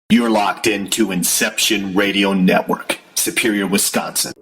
You're locked into Inception Radio Network, Superior, Wisconsin.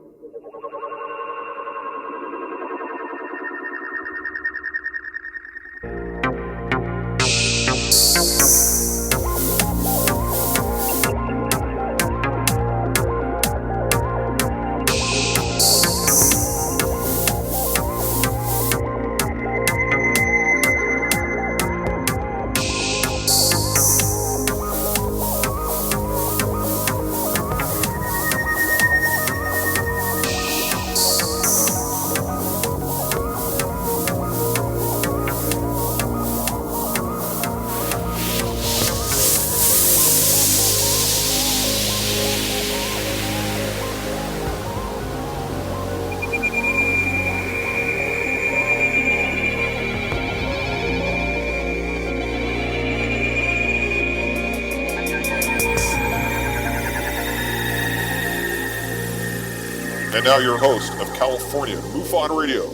And now your host of California MUFON Radio,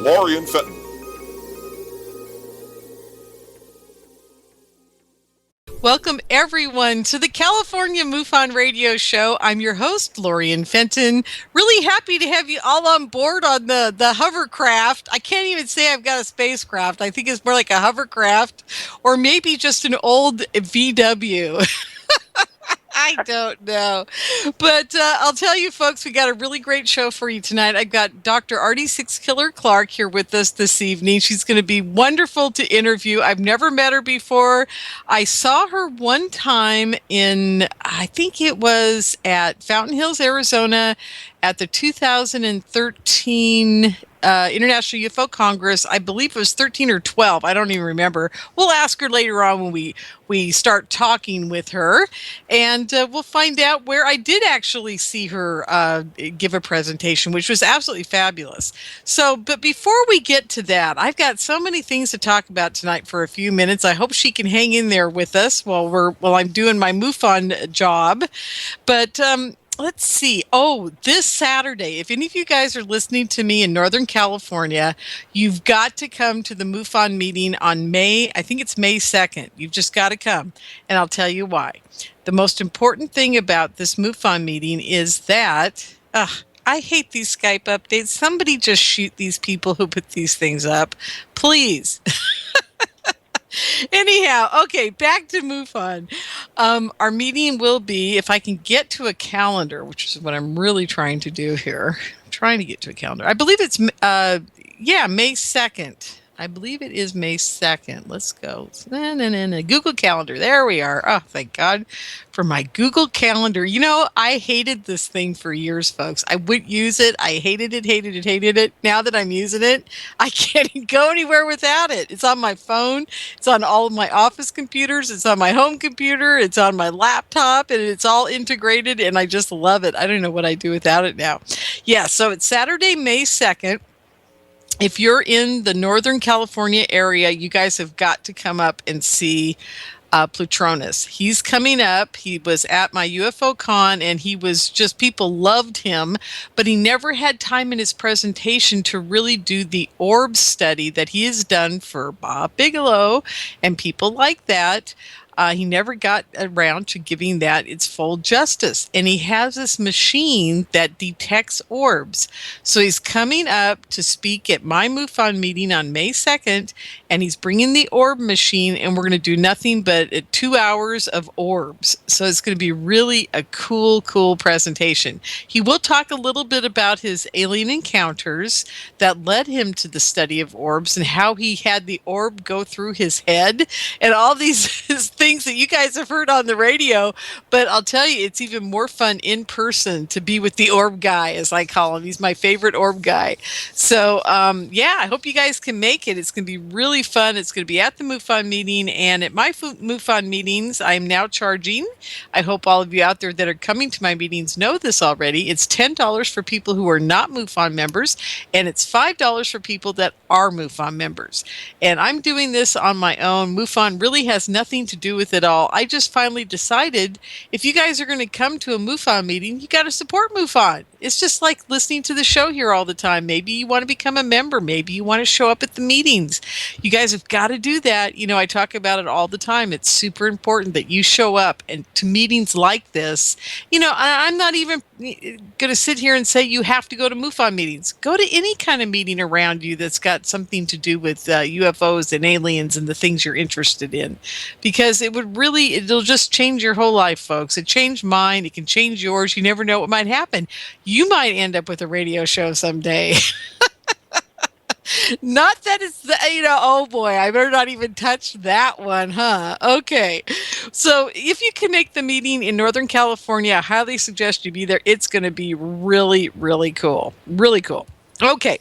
Lorien Fenton. Welcome, everyone, to the California MUFON Radio Show. I'm your host, Lorien Fenton. Really happy to have you all on board on the hovercraft. I can't even say I've got a spacecraft. I think it's more like a hovercraft or maybe just an old VW. I don't know. But I'll tell you, folks, we got a really great show for you tonight. I've got Dr. Ardy SIXKILLER Clarke here with us this evening. She's going to be wonderful to interview. I've never met her before. I saw her one time in, I think it was at Fountain Hills, Arizona, at the 2013 International UFO Congress. I believe it was 13 or 12. I don't even remember. We'll ask her later on when we start talking with her, and we'll find out where I did actually see her give a presentation, which was absolutely fabulous. So, but before we get to that, I've got so many things to talk about tonight for a few minutes. I hope she can hang in there with us while I'm doing my MUFON job. But let's see. Oh, this Saturday, if any of you guys are listening to me in Northern California, you've got to come to the MUFON meeting on I think it's May 2nd. You've just got to come. And I'll tell you why. The most important thing about this MUFON meeting is that, I hate these Skype updates. Somebody just shoot these people who put these things up. Please. Anyhow, okay, back to MUFON. Our meeting will be, if I can get to a calendar, which is what I'm really trying to do here. I'm trying to get to a calendar. I believe it's, May 2nd. I believe it is May 2nd. Let's go. Google Calendar. There we are. Oh, thank God for my Google Calendar. You know, I hated this thing for years, folks. I wouldn't use it. I hated it. Now that I'm using it, I can't go anywhere without it. It's on my phone. It's on all of my office computers. It's on my home computer. It's on my laptop, and it's all integrated, and I just love it. I don't know what I'd do without it now. Yeah, so it's Saturday, May 2nd. If you're in the Northern California area, you guys have got to come up and see Plutronus. He's coming up. He was at my UFO con, and he was just, people loved him, but he never had time in his presentation to really do the orb study that he has done for Bob Bigelow and people like that. He never got around to giving that its full justice. And he has this machine that detects orbs. So he's coming up to speak at my MUFON meeting on May 2nd, and he's bringing the orb machine, and we're going to do nothing but 2 hours of orbs. So it's going to be really a cool presentation. He will talk a little bit about his alien encounters that led him to the study of orbs and how he had the orb go through his head and all these things that you guys have heard on the radio. But I'll tell you, it's even more fun in person to be with the orb guy, as I call him. He's my favorite orb guy. So, I hope you guys can make it. It's going to be really fun. It's going to be at the MUFON meeting. And at my MUFON meetings, I'm now charging. I hope all of you out there that are coming to my meetings know this already. It's $10 for people who are not MUFON members, and it's $5 for people that are MUFON members. And I'm doing this on my own. MUFON really has nothing to do do with it all. I just finally decided if you guys are going to come to a MUFON meeting, you got to support MUFON. It's just like listening to the show here all the time. Maybe you want to become a member. Maybe you want to show up at the meetings. You guys have got to do that. You know, I talk about it all the time. It's super important that you show up and to meetings like this. You know, I'm not even going to sit here and say you have to go to MUFON meetings. Go to any kind of meeting around you that's got something to do with UFOs and aliens and the things you're interested in, because it'll just change your whole life, folks. It changed mine. It can change yours. You never know what might happen. You might end up with a radio show someday. Not that it's, oh boy, I better not even touch that one, huh? Okay. So if you can make the meeting in Northern California, I highly suggest you be there. It's going to be really, really cool. Really cool. Okay.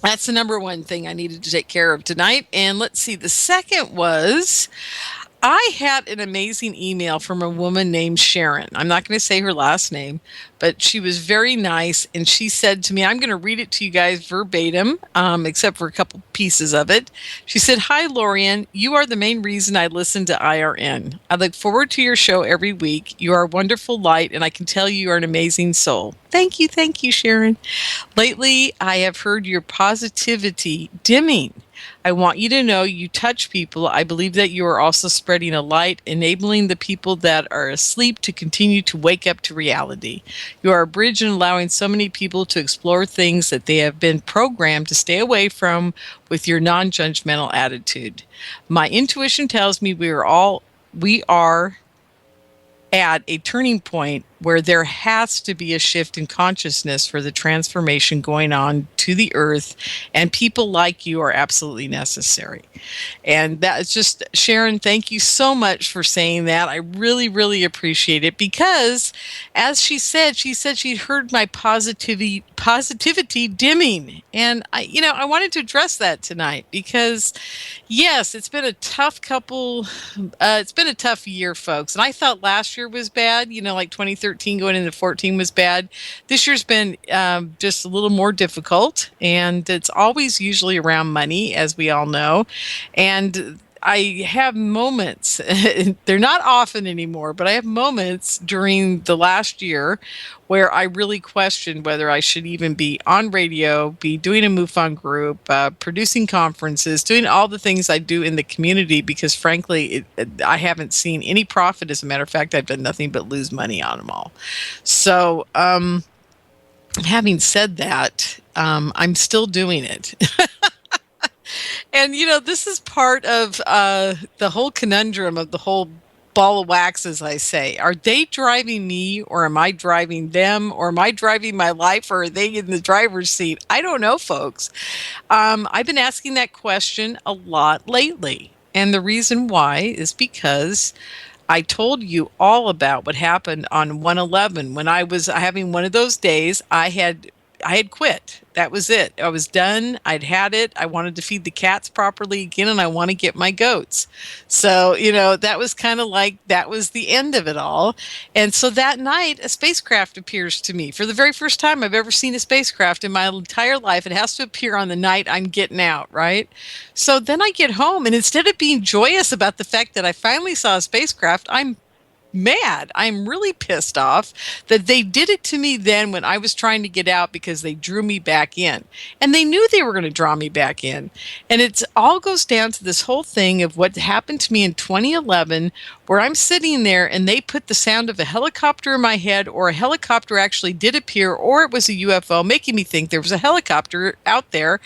That's the number one thing I needed to take care of tonight. And let's see. The second was I had an amazing email from a woman named Sharon. I'm not going to say her last name, but she was very nice. And she said to me, I'm going to read it to you guys verbatim, except for a couple pieces of it. She said, "Hi, Lorien. You are the main reason I listen to IRN. I look forward to your show every week. You are a wonderful light, and I can tell you are an amazing soul." Thank you, Sharon. "Lately, I have heard your positivity dimming. I want you to know you touch people. I believe that you are also spreading a light, enabling the people that are asleep to continue to wake up to reality. You are a bridge in allowing so many people to explore things that they have been programmed to stay away from with your non-judgmental attitude. My intuition tells me we are at a turning point where there has to be a shift in consciousness for the transformation going on to the earth, and people like you are absolutely necessary." And that's just, Sharon, thank you so much for saying that. I really, really appreciate it, because as she said she'd heard my positivity dimming. And I wanted to address that tonight, because yes, it's been a tough year, folks. And I thought last year was bad, like 2013 going into 14 was bad. This year's been just a little more difficult, and it's always usually around money, as we all know. And I have moments, they're not often anymore, but I have moments during the last year where I really questioned whether I should even be on radio, be doing a MUFON group, producing conferences, doing all the things I do in the community, because frankly, I haven't seen any profit. As a matter of fact, I've done nothing but lose money on them all. So, having said that, I'm still doing it. And, this is part of the whole conundrum of the whole ball of wax, as I say. Are they driving me, or am I driving them, or am I driving my life, or are they in the driver's seat? I don't know, folks. I've been asking that question a lot lately. And the reason why is because I told you all about what happened on 1/11 when I was having one of those days. I had quit. That was it. I was done. I'd had it. I wanted to feed the cats properly again, and I want to get my goats. So, that was kind of like, that was the end of it all. And so that night, a spacecraft appears to me. For the very first time I've ever seen a spacecraft in my entire life. It has to appear on the night I'm getting out, right? So then I get home, and instead of being joyous about the fact that I finally saw a spacecraft, I'm mad. I'm really pissed off that they did it to me then when I was trying to get out, because they drew me back in. And they knew they were going to draw me back in. And it all goes down to this whole thing of what happened to me in 2011, where I'm sitting there and they put the sound of a helicopter in my head, or a helicopter actually did appear, or it was a UFO, making me think there was a helicopter out there.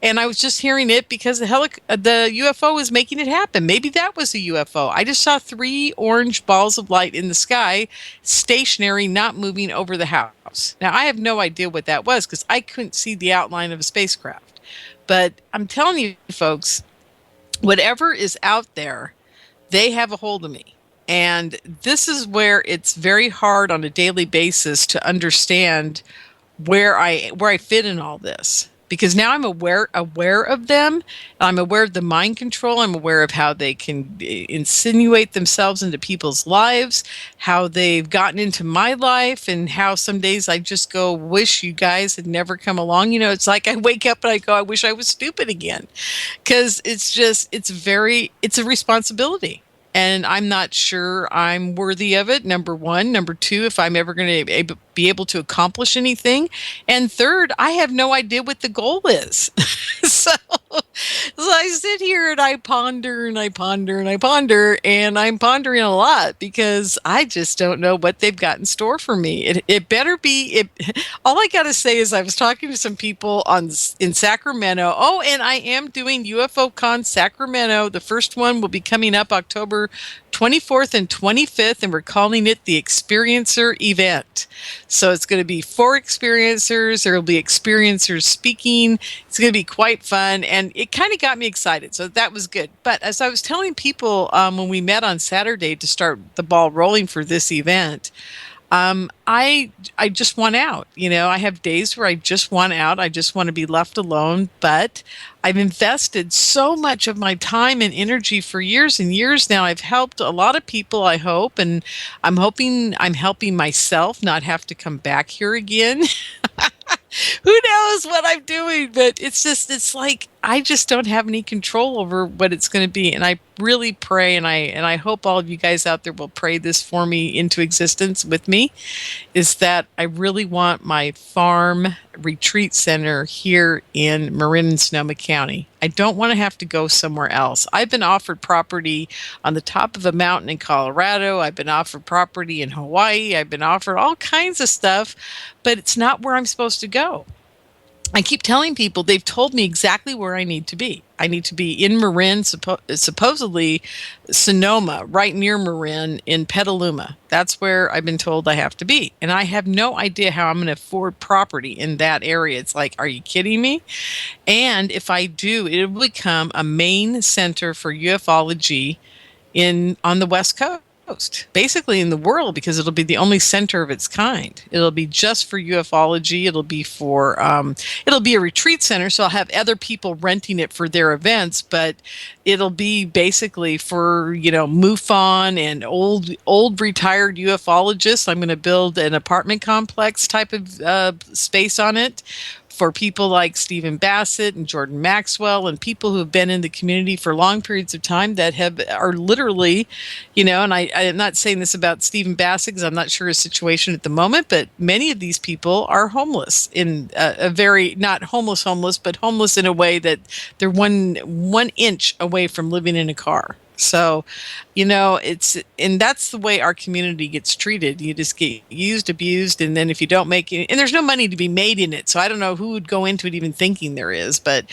And I was just hearing it because the UFO was making it happen. Maybe that was a UFO. I just saw 3 orange balls of light in the sky, stationary, not moving over the house. Now, I have no idea what that was, because I couldn't see the outline of a spacecraft. But I'm telling you, folks, whatever is out there, they have a hold of me. And this is where it's very hard on a daily basis to understand where I fit in all this. Because now I'm aware of them. I'm aware of the mind control. I'm aware of how they can insinuate themselves into people's lives, how they've gotten into my life, and how some days I just go, wish you guys had never come along. It's like I wake up and I go, I wish I was stupid again. Because it's a responsibility. and I'm not sure I'm worthy of it. Number one. Number two, if I'm ever going to be able to accomplish anything. And third, I have no idea what the goal is. so, so I sit here and I ponder and I ponder and I ponder, and I'm pondering a lot because I just don't know what they've got in store for me. It better be. All I got to say is I was talking to some people in Sacramento. Oh, and I am doing UFO Con Sacramento. The first one will be coming up October 24th and 25th, and we're calling it the Experiencer Event. So it's going to be 4 experiencers. There will be experiencers speaking. It's going to be quite fun, and it kind of got me excited. So that was good. But as I was telling people when we met on Saturday to start the ball rolling for this event, I just want out. I have days where I just want out. I just want to be left alone. But I've invested so much of my time and energy for years and years now. I've helped a lot of people, I hope, and I'm hoping I'm helping myself not have to come back here again. Who knows what I'm doing, but it's like I just don't have any control over what it's going to be. And I really pray, and I hope all of you guys out there will pray this for me into existence with me, is that I really want my farm retreat center here in Marin and Sonoma County. I don't want to have to go somewhere else. I've been offered property on the top of a mountain in Colorado. I've been offered property in Hawaii. I've been offered all kinds of stuff, but it's not where I'm supposed to go. I keep telling people, they've told me exactly where I need to be. I need to be in Marin, supposedly Sonoma, right near Marin in Petaluma. That's where I've been told I have to be. And I have no idea how I'm going to afford property in that area. It's like, are you kidding me? And if I do, it will become a main center for ufology on the West Coast. Basically in the world, because it'll be the only center of its kind. It'll be just for ufology. It'll be for it'll be a retreat center, so I'll have other people renting it for their events, but it'll be basically for MUFON and old retired ufologists. I'm going to build an apartment complex type of space on it for people like Stephen Bassett and Jordan Maxwell and people who have been in the community for long periods of time that are literally, and I'm not saying this about Stephen Bassett because I'm not sure his situation at the moment, but many of these people are homeless in a very, not homeless, but homeless in a way that they're one inch away from living in a car. So, and that's the way our community gets treated. You just get used, abused, and then if you don't make it, and there's no money to be made in it. So I don't know who would go into it even thinking there is, but,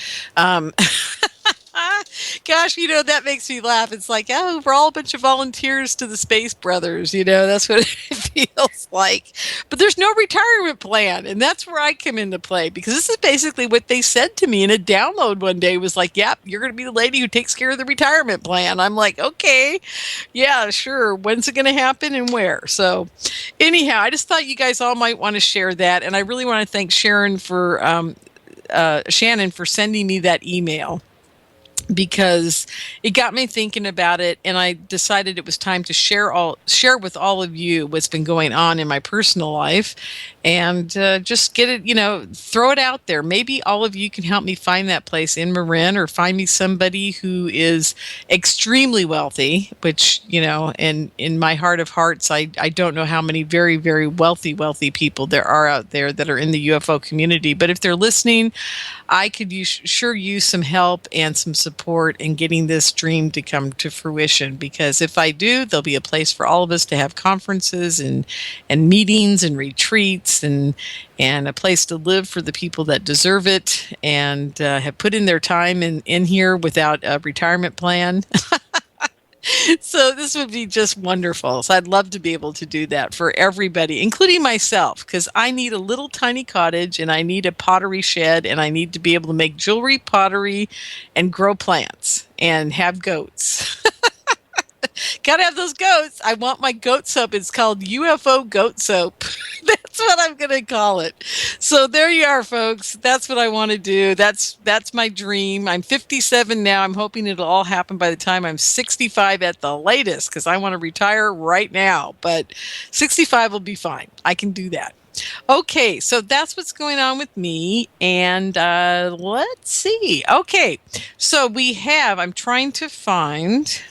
gosh, that makes me laugh. It's like, oh, we're all a bunch of volunteers to the Space Brothers. That's what it feels like. But there's no retirement plan. And that's where I come into play, because this is basically what they said to me in a download one day was like, yep, you're going to be the lady who takes care of the retirement plan. I'm like, okay, yeah, sure. When's it going to happen and where? So anyhow, I just thought you guys all might want to share that. And I really want to thank Shannon for sending me that email, because it got me thinking about it, and I decided it was time to share with all of you what's been going on in my personal life, and just get it, throw it out there. Maybe all of you can help me find that place in Marin, or find me somebody who is extremely wealthy, which, and in my heart of hearts, I don't know how many very, very wealthy people there are out there that are in the UFO community. But if they're listening, I could sure use some help and some support in getting this dream to come to fruition, because if I do, there'll be a place for all of us to have conferences and meetings and retreats and a place to live for the people that deserve it and have put in their time in here without a retirement plan. So this would be just wonderful. So I'd love to be able to do that for everybody, including myself, because I need a little tiny cottage, and I need a pottery shed, and I need to be able to make jewelry, pottery, and grow plants and have goats. Gotta have those goats. I want my goat soap. It's called UFO goat soap. That's what I'm gonna call it. So there you are, folks. That's what I want to do. That's my dream. I'm 57 now. I'm hoping it'll all happen by the time I'm 65 at the latest, because I want to retire right now. But 65 will be fine. I can do that. Okay, so that's what's going on with me. And let's see. Okay, so I'm trying to find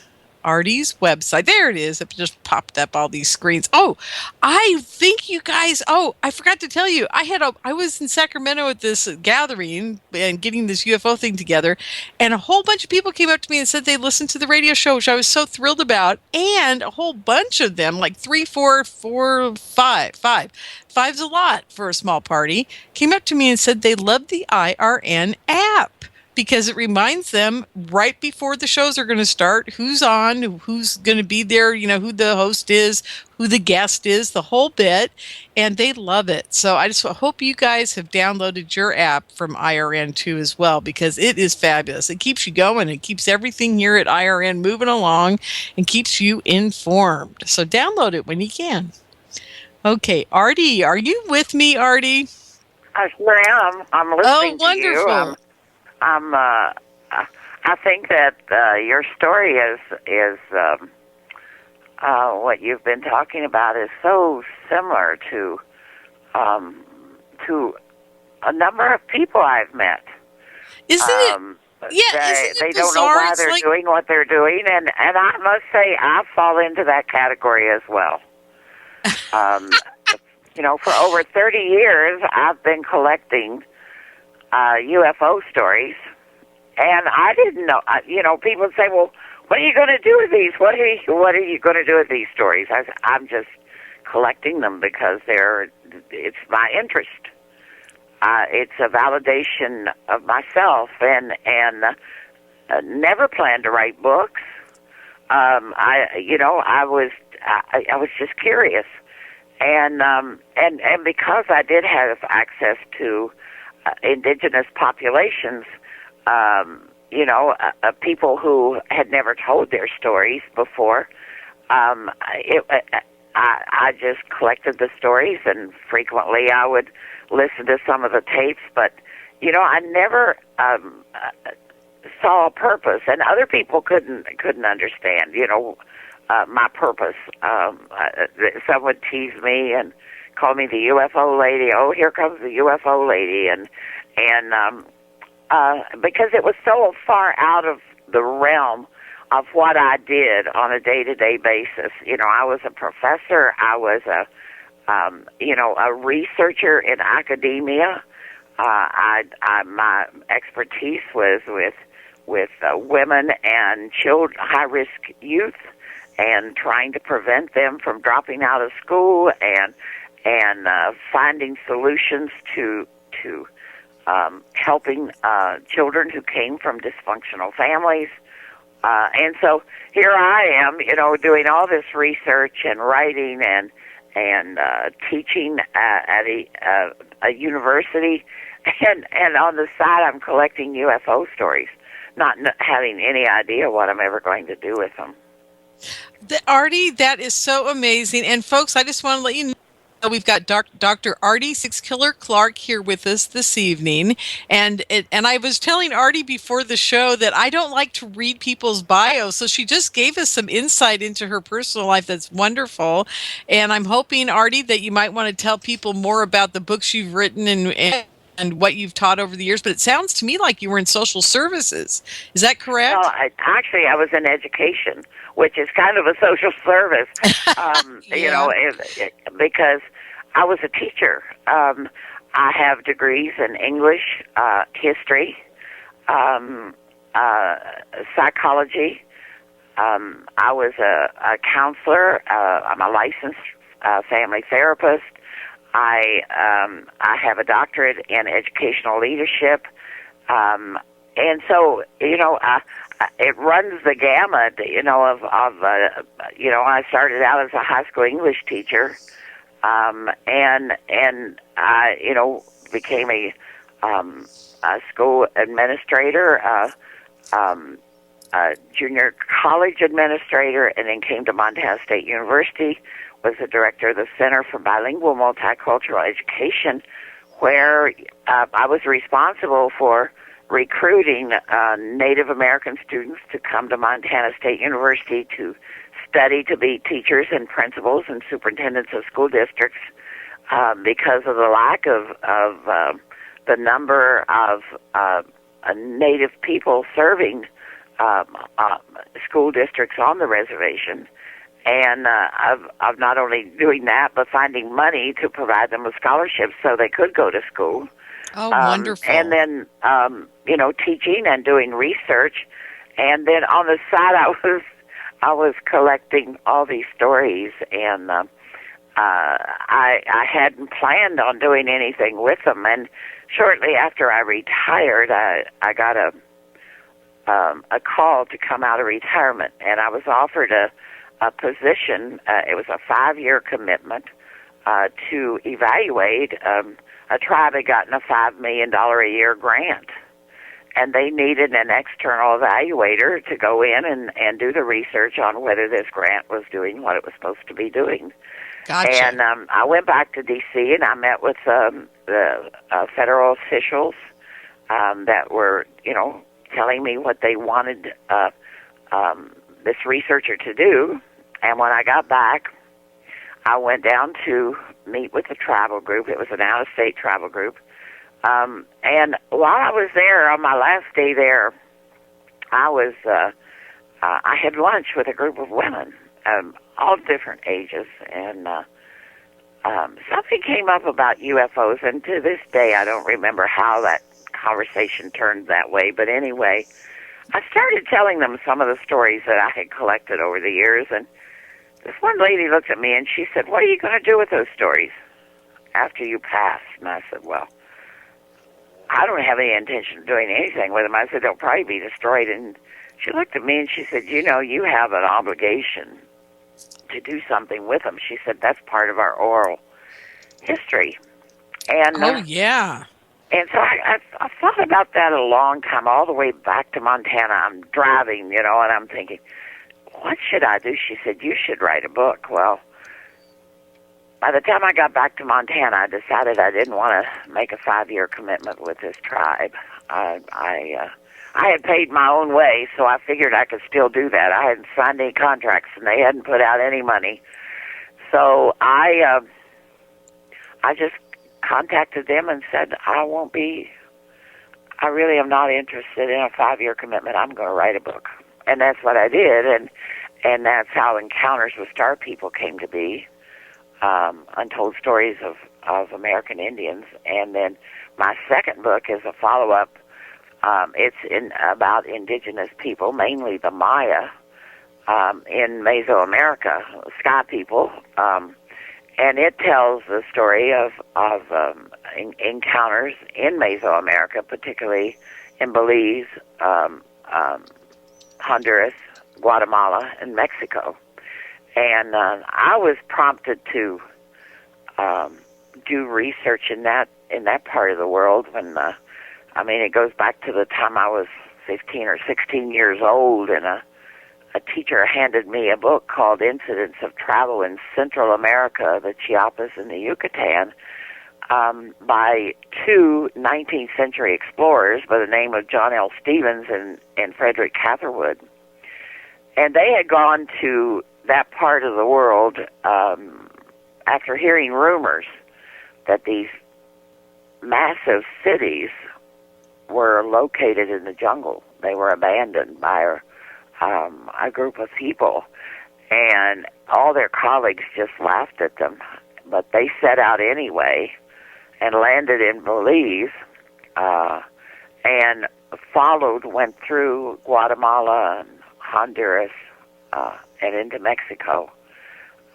Ardy's website. There it is. It just popped up all these screens. Oh, I think you guys. Oh, I forgot to tell you. I was in Sacramento at this gathering and getting this UFO thing together, and a whole bunch of people came up to me and said they listened to the radio show, which I was so thrilled about. And a whole bunch of them, like three, four, five. Five's a lot for a small party. Came up to me and said they loved the IRN app, because it reminds them right before the shows are going to start who's on, who's going to be there, who the host is, who the guest is, the whole bit, and they love it. So I just hope you guys have downloaded your app from IRN too as well, because it is fabulous. It keeps you going. It keeps everything here at IRN moving along and keeps you informed. So download it when you can. Okay, Ardy, are you with me, Ardy? I am. I'm listening to you. Oh, wonderful. I think that your story is what you've been talking about is so similar to a number of people I've met. Isn't it? Yeah, isn't it they bizarre? Don't know why they're doing what they're doing, and I must say I fall into that category as well. For over 30 years, I've been collecting UFO stories, and I didn't know. People would say, "Well, what are you going to do with these? What are you going to do with these stories?" I'm just collecting them because it's my interest. It's a validation of myself, and never planned to write books. I was just curious, and because I did have access to indigenous populations, people who had never told their stories before. I just collected the stories, and frequently I would listen to some of the tapes, but I never saw a purpose, and other people couldn't understand my purpose. Some would tease me and call me the UFO lady. Oh, here comes the UFO lady, and because it was so far out of the realm of what I did on a day-to-day basis. I was a professor. I was a researcher in academia. My expertise was with women and high-risk youth, and trying to prevent them from dropping out of school, and finding solutions to helping children who came from dysfunctional families. And so here I am, doing all this research and writing and teaching at a university, and on the side I'm collecting UFO stories, not having any idea what I'm ever going to do with them. Ardy, that is so amazing. And folks, I just want to let you know we've got Dr. Ardy SIXKILLER Clarke here with us this evening. And I was telling Ardy before the show that I don't like to read people's bios, so she just gave us some insight into her personal life that's wonderful. And I'm hoping, Ardy, that you might want to tell people more about the books you've written and what you've taught over the years. But it sounds to me like you were in social services. Is that correct? Well, I was in education, which is kind of a social service, because I was a teacher. I have degrees in English, history, psychology. I was a counselor. I'm a licensed family therapist. I have a doctorate in educational leadership, and so it runs the gamut. I started out as a high school English teacher, and I became a school administrator, a junior college administrator, and then came to Montana State University. Was the director of the Center for Bilingual Multicultural Education, where I was responsible for recruiting Native American students to come to Montana State University to study to be teachers and principals and superintendents of school districts, because of the lack of the number of Native people serving school districts on the reservation. And I've not only doing that, but finding money to provide them with scholarships so they could go to school. Oh, wonderful. And then, teaching and doing research. And then on the side, I was collecting all these stories, and I hadn't planned on doing anything with them. And shortly after I retired, I got a call to come out of retirement, and I was offered a position. It was a 5-year commitment to evaluate. A tribe had gotten a $5 million a year grant, and they needed an external evaluator to go in and do the research on whether this grant was doing what it was supposed to be doing. Gotcha. And I went back to D.C. and I met with the federal officials that were, telling me what they wanted this researcher to do. And when I got back, I went down to meet with the tribal group. It was an out-of-state tribal group. And while I was there, on my last day there, I had lunch with a group of women, all different ages, and something came up about UFOs, and to this day I don't remember how that conversation turned that way, but anyway, I started telling them some of the stories that I had collected over the years, and this one lady looked at me and she said, "What are you going to do with those stories after you pass?" And I said, "Well, I don't have any intention of doing anything with them." I said, "They'll probably be destroyed." And she looked at me and she said, "You have an obligation to do something with them." She said, "That's part of our oral history." And yeah. And so I thought about that a long time, all the way back to Montana. I'm driving, and I'm thinking, what should I do? She said, "You should write a book." Well, by the time I got back to Montana, I decided I didn't want to make a 5-year commitment with this tribe. I had paid my own way, so I figured I could still do that. I hadn't signed any contracts, and they hadn't put out any money. So I just contacted them and said, I really am not interested in a 5-year commitment. I'm going to write a book. And that's what I did, and that's how Encounters with Star People came to be, Untold Stories of American Indians. And then my second book is a follow-up. It's about indigenous people, mainly the Maya, in Mesoamerica, Sky people, and it tells the story of encounters in Mesoamerica, particularly in Belize, Honduras, Guatemala, and Mexico. And I was prompted to do research in that part of the world when, it goes back to the time I was 15 or 16 years old, and a teacher handed me a book called Incidents of Travel in Central America, the Chiapas and the Yucatan, by two 19th century explorers by the name of John L. Stevens and Frederick Catherwood. And they had gone to that part of the world after hearing rumors that these massive cities were located in the jungle. They were abandoned by a group of people, and all their colleagues just laughed at them. But they set out anyway and landed in Belize and went through Guatemala and Honduras and into Mexico.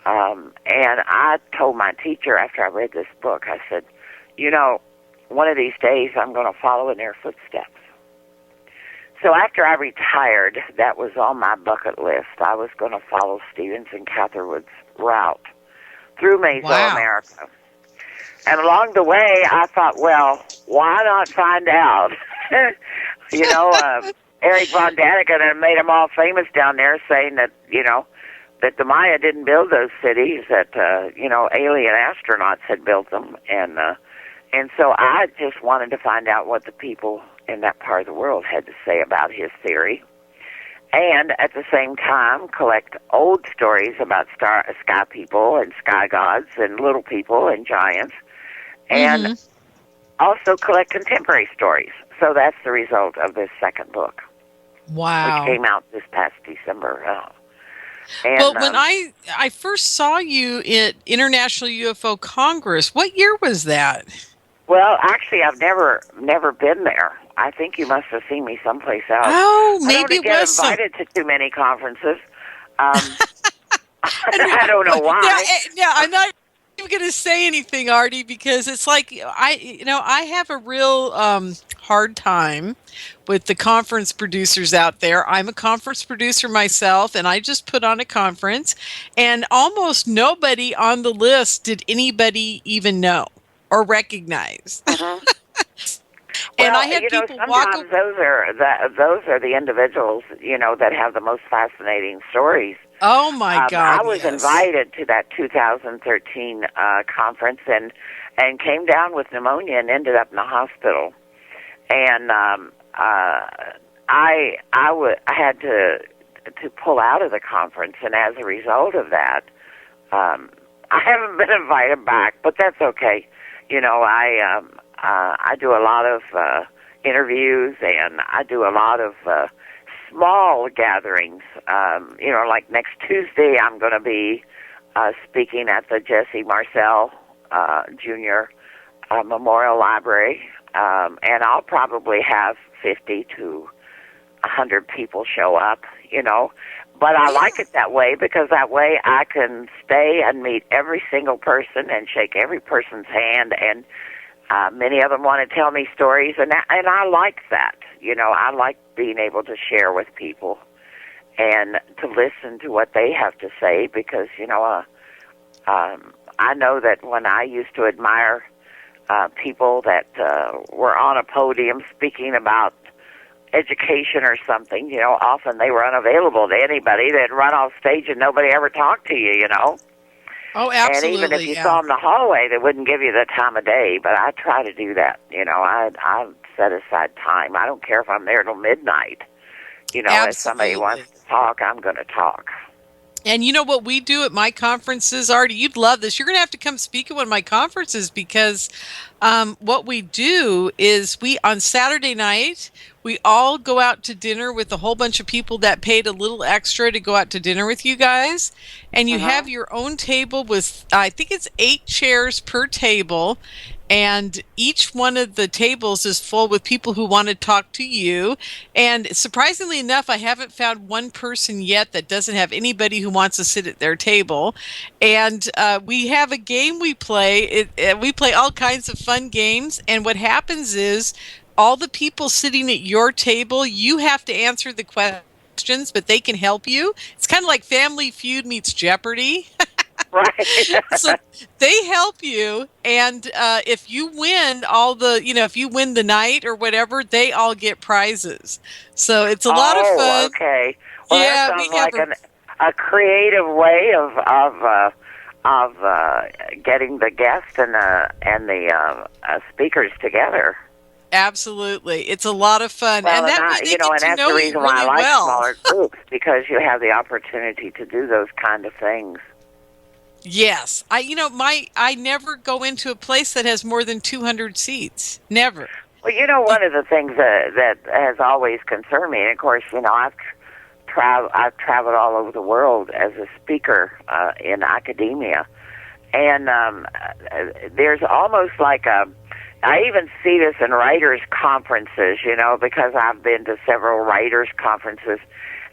And I told my teacher after I read this book, I said, one of these days I'm going to follow in their footsteps. So after I retired, that was on my bucket list. I was going to follow Stevens and Catherwood's route through Mesoamerica. Wow. And along the way, I thought, well, why not find out? Eric von Daniken had made them all famous down there, saying that, that the Maya didn't build those cities, that, alien astronauts had built them. And so I just wanted to find out what the people in that part of the world had to say about his theory, and at the same time collect old stories about sky people and sky gods and little people and giants, and also collect contemporary stories. So that's the result of this second book. Wow. which came out this past December. And, Well, when I first saw you at International UFO Congress, what year was that? well, actually, I've never been there. I think you must have seen me someplace else. Oh, I maybe don't it get was invited to too many conferences. I don't know why. Yeah, I'm not even going to say anything, Ardy, because it's like I have a real hard time with the conference producers out there. I'm a conference producer myself, and I just put on a conference, and almost nobody on the list did anybody even know or recognize. Mm-hmm. And Well, I had people sometimes those are the individuals, that have the most fascinating stories. Oh my God! I was invited to that 2013 conference and came down with pneumonia and ended up in the hospital. And I had to pull out of the conference, and as a result of that, I haven't been invited back. But that's okay. I do a lot of interviews, and I do a lot of small gatherings. Like next Tuesday, I'm going to be speaking at the Jesse Marcel Jr. Memorial Library, and I'll probably have 50 to 100 people show up, But I like it that way because that way I can stay and meet every single person and shake every person's hand, and many of them want to tell me stories, and I like that. I like being able to share with people and to listen to what they have to say because, I know that when I used to admire people that were on a podium speaking about education or something, often they were unavailable to anybody. They'd run off stage and nobody ever talked to you, Oh, absolutely. And even if you saw them in the hallway, they wouldn't give you the time of day. But I try to do that. I set aside time. I don't care if I'm there till midnight. If somebody wants to talk, I'm going to talk. And you know what we do at my conferences, Ardy? You'd love this. You're going to have to come speak at one of my conferences because what we do is on Saturday night, we all go out to dinner with a whole bunch of people that paid a little extra to go out to dinner with you guys. And you have your own table with, I think it's 8 chairs per table. And each one of the tables is full with people who want to talk to you. And surprisingly enough, I haven't found one person yet that doesn't have anybody who wants to sit at their table. And we have a game we play. We play all kinds of fun games. And what happens is all the people sitting at your table, you have to answer the questions, but they can help you. It's kind of like Family Feud meets Jeopardy. Right. So they help you, and if you win if you win the night or whatever, they all get prizes. So it's a lot of fun. Okay. Well, yeah, that sounds like a creative way of getting the guests and the speakers together. Absolutely, it's a lot of fun, Well, and that's the reason why I like smaller groups because you have the opportunity to do those kind of things. Yes, I never go into a place that has more than 200 seats. Never. Well, one of the things that has always concerned me, and of course, I've traveled all over the world as a speaker in academia, and there's almost like I even see this in writers' conferences, because I've been to several writers' conferences.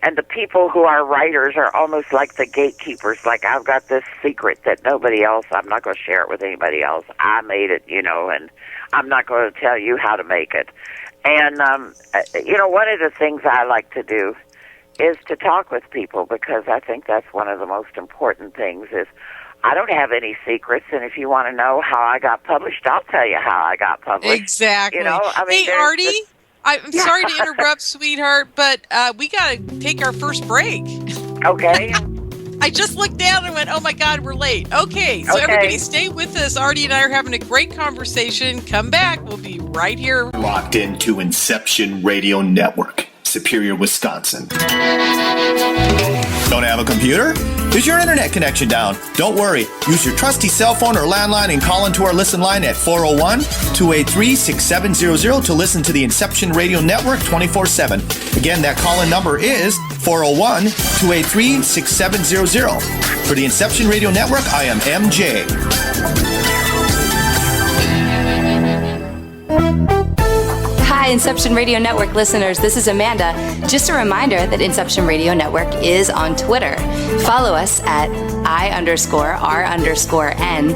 And the people who are writers are almost like the gatekeepers. Like, I've got this secret that nobody else, I'm not going to share it with anybody else. I made it, and I'm not going to tell you how to make it. And, one of the things I like to do is to talk with people because I think that's one of the most important things is I don't have any secrets. And if you want to know how I got published, I'll tell you how I got published. Exactly. Hey, Ardy? I'm sorry to interrupt, sweetheart, but we got to take our first break. Okay. I just looked down and went, oh, my God, we're late. Okay, so everybody stay with us. Ardy and I are having a great conversation. Come back. We'll be right here. Locked into Inception Radio Network, Superior, Wisconsin. Don't have a computer? Is your internet connection down? Don't worry. Use your trusty cell phone or landline and call into our listen line at 401-283-6700 to listen to the Inception Radio Network 24/7. Again, that call-in number is 401-283-6700. For the Inception Radio Network, I am MJ. Hi, Inception Radio Network listeners. This is Amanda. Just a reminder that Inception Radio Network is on Twitter. Follow us at I_R_N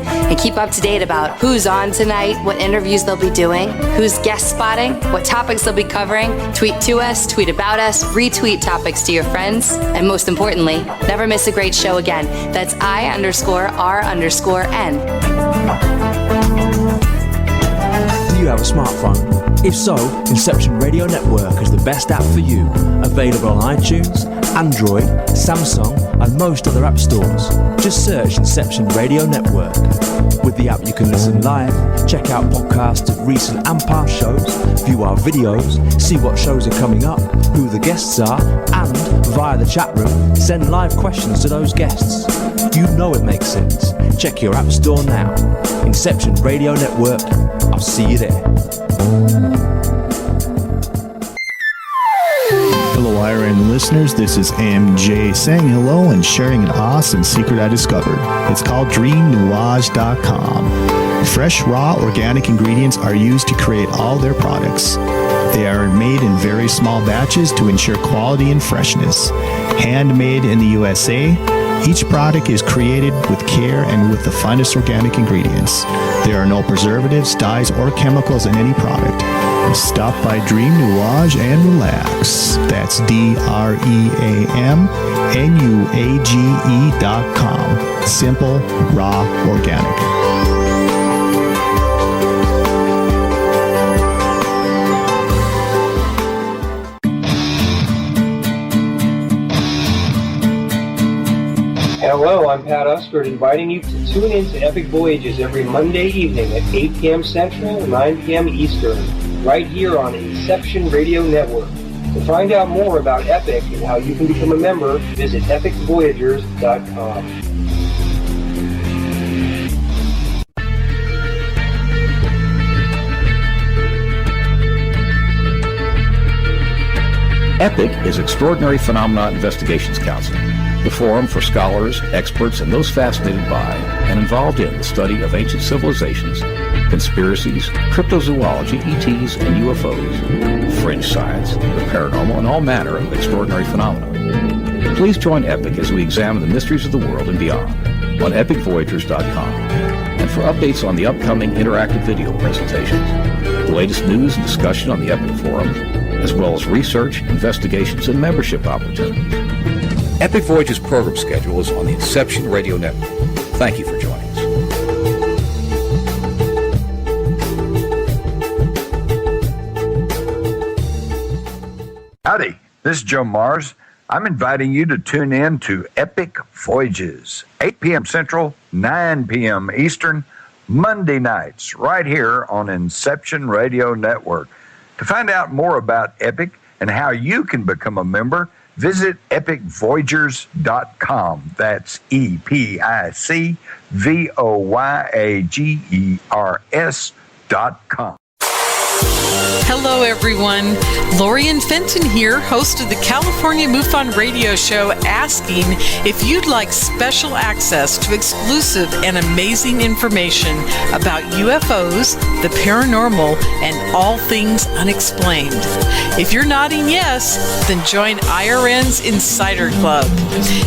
and keep up to date about who's on tonight, what interviews they'll be doing, who's guest spotting, what topics they'll be covering. Tweet to us, tweet about us, retweet topics to your friends, and most importantly, never miss a great show again. That's I_R_N. Do you have a smartphone? If so, Inception Radio Network is the best app for you. Available on iTunes, Android, Samsung, and most other app stores. Just search Inception Radio Network. With the app, you can listen live, check out podcasts of recent and past shows, view our videos, see what shows are coming up, who the guests are, and, via the chat room, send live questions to those guests. You know it makes sense. Check your app store now. Inception Radio Network. I'll see you there. Hello, IRN listeners. This is MJ saying hello and sharing an awesome secret I discovered. It's called DreamNuage.com. Fresh, raw, organic ingredients are used to create all their products. They are made in very small batches to ensure quality and freshness. Handmade in the USA, each product is created with care and with the finest organic ingredients. There are no preservatives, dyes, or chemicals in any product. Stop by Dream Nuage and relax. That's DreamNuage.com. Simple, raw, organic. Hello, I'm Pat Usford, inviting you to tune in to Epic Voyages every Monday evening at 8 p.m. Central, 9 p.m. Eastern, right here on Inception Radio Network. To find out more about Epic and how you can become a member, visit epicvoyagers.com. EPIC is Extraordinary Phenomena Investigations Council, the forum for scholars, experts, and those fascinated by and involved in the study of ancient civilizations, conspiracies, cryptozoology, ETs, and UFOs, fringe science, the paranormal, and all manner of extraordinary phenomena. Please join EPIC as we examine the mysteries of the world and beyond on epicvoyagers.com. And for updates on the upcoming interactive video presentations, the latest news and discussion on the EPIC forum, as well as research, investigations, and membership opportunities. Epic Voyages program schedule is on the Inception Radio Network. Thank you for joining us. Howdy, this is Joe Mars. I'm inviting you to tune in to Epic Voyages, 8 p.m. Central, 9 p.m. Eastern, Monday nights, right here on Inception Radio Network. To find out more about Epic and how you can become a member, visit epicvoyagers.com. That's epicvoyagers.com. Hello, everyone. Lorien Fenton here, host of the California MUFON Radio Show, asking if you'd like special access to exclusive and amazing information about UFOs, the paranormal, and all things unexplained. If you're nodding yes, then join IRN's Insider Club.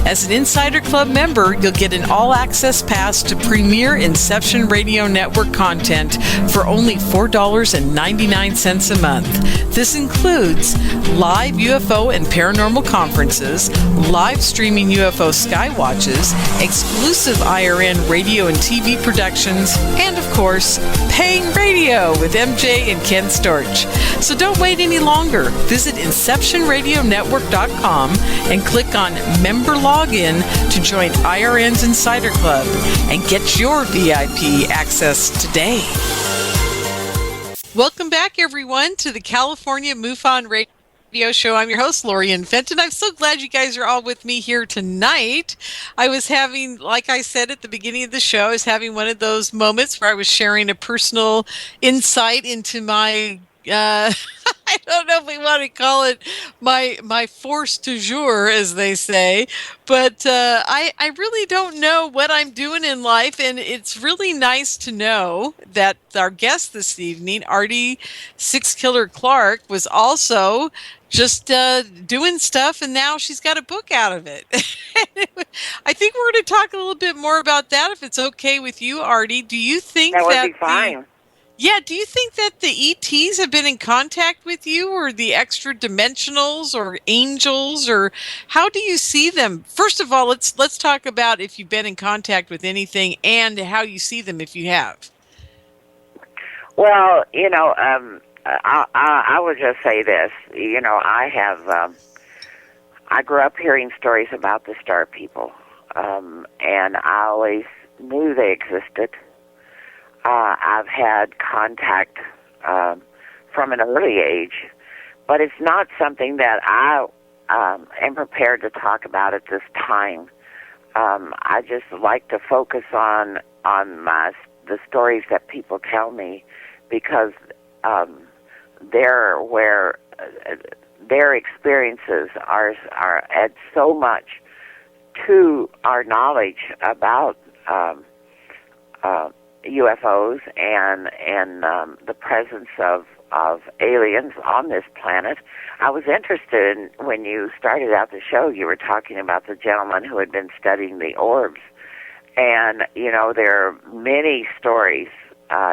As an Insider Club member, you'll get an all-access pass to premier Inception Radio Network content for only $4.99 a month. This includes live UFO and paranormal conferences, live streaming UFO skywatches, exclusive IRN radio and TV productions, and of course, paying radio with MJ and Ken Storch. So don't wait any longer. Visit InceptionRadioNetwork.com and click on Member Login to join IRN's Insider Club and get your VIP access today. Welcome back, everyone, to the California MUFON Radio show. I'm your host, Lorien Fenton. I'm so glad you guys are all with me here tonight. I was having, like I said at the beginning of the show, I was having one of those moments where I was sharing a personal insight into my I don't know if we want to call it my force du jour, as they say, but I really don't know what I'm doing in life, and it's really nice to know that our guest this evening, Ardy SIXKILLER Clarke, was also just doing stuff, and now she's got a book out of it. I think we're going to talk a little bit more about that, if it's okay with you, Ardy. Do you think that would be fine? Yeah, do you think that the ETs have been in contact with you, or the extra dimensionals, or angels, or how do you see them? First of all, let's talk about if you've been in contact with anything and how you see them if you have. Well, I would just say this. I grew up hearing stories about the star people, and I always knew they existed. I've had contact from an early age, but it's not something that I am prepared to talk about at this time. I just like to focus on the stories that people tell me, because they're where their experiences are add so much to our knowledge about UFOs and the presence of aliens on this planet. I was interested in, when you started out the show, you were talking about the gentleman who had been studying the orbs. And, there are many stories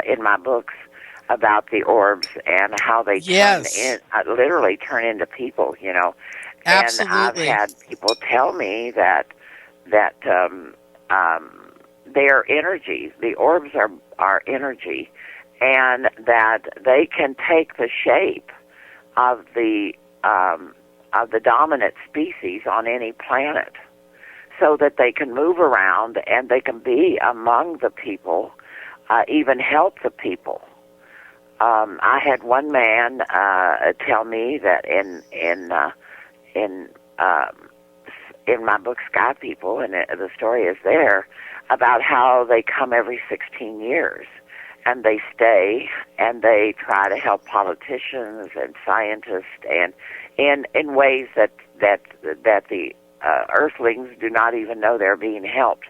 in my books about the orbs and how they literally turn into people, Absolutely. And I've had people tell me that they are energy. The orbs are energy, and that they can take the shape of the dominant species on any planet, so that they can move around and they can be among the people, even help the people. I had one man tell me that in my book Sky People, and the story is there, about how they come every 16 years, and they stay, and they try to help politicians and scientists, and in ways that the Earthlings do not even know they're being helped.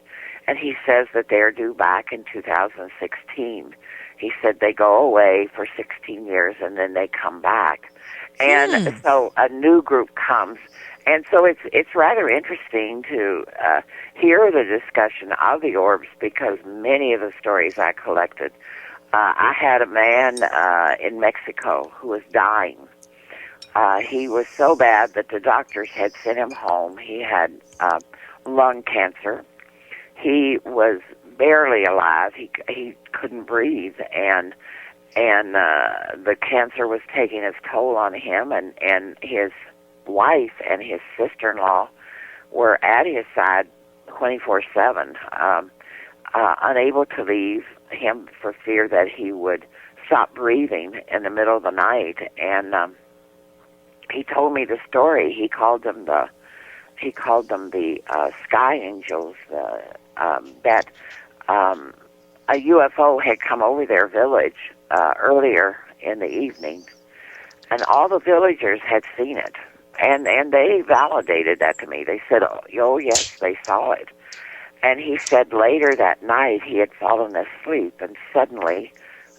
And he says that they're due back in 2016. He said they go away for 16 years and then they come back. And so a new group comes. And so it's rather interesting to hear the discussion of the orbs, because many of the stories I collected, I had a man in Mexico who was dying. He was so bad that the doctors had sent him home. He had lung cancer. He was barely alive. He couldn't breathe, and the cancer was taking its toll on him, and his wife and his sister-in-law were at his side 24/7, unable to leave him for fear that he would stop breathing in the middle of the night. And he told me the story. He called them the sky angels. That a UFO had come over their village earlier in the evening, and all the villagers had seen it. And they validated that to me. They said, oh, yes, they saw it. And he said later that night he had fallen asleep, and suddenly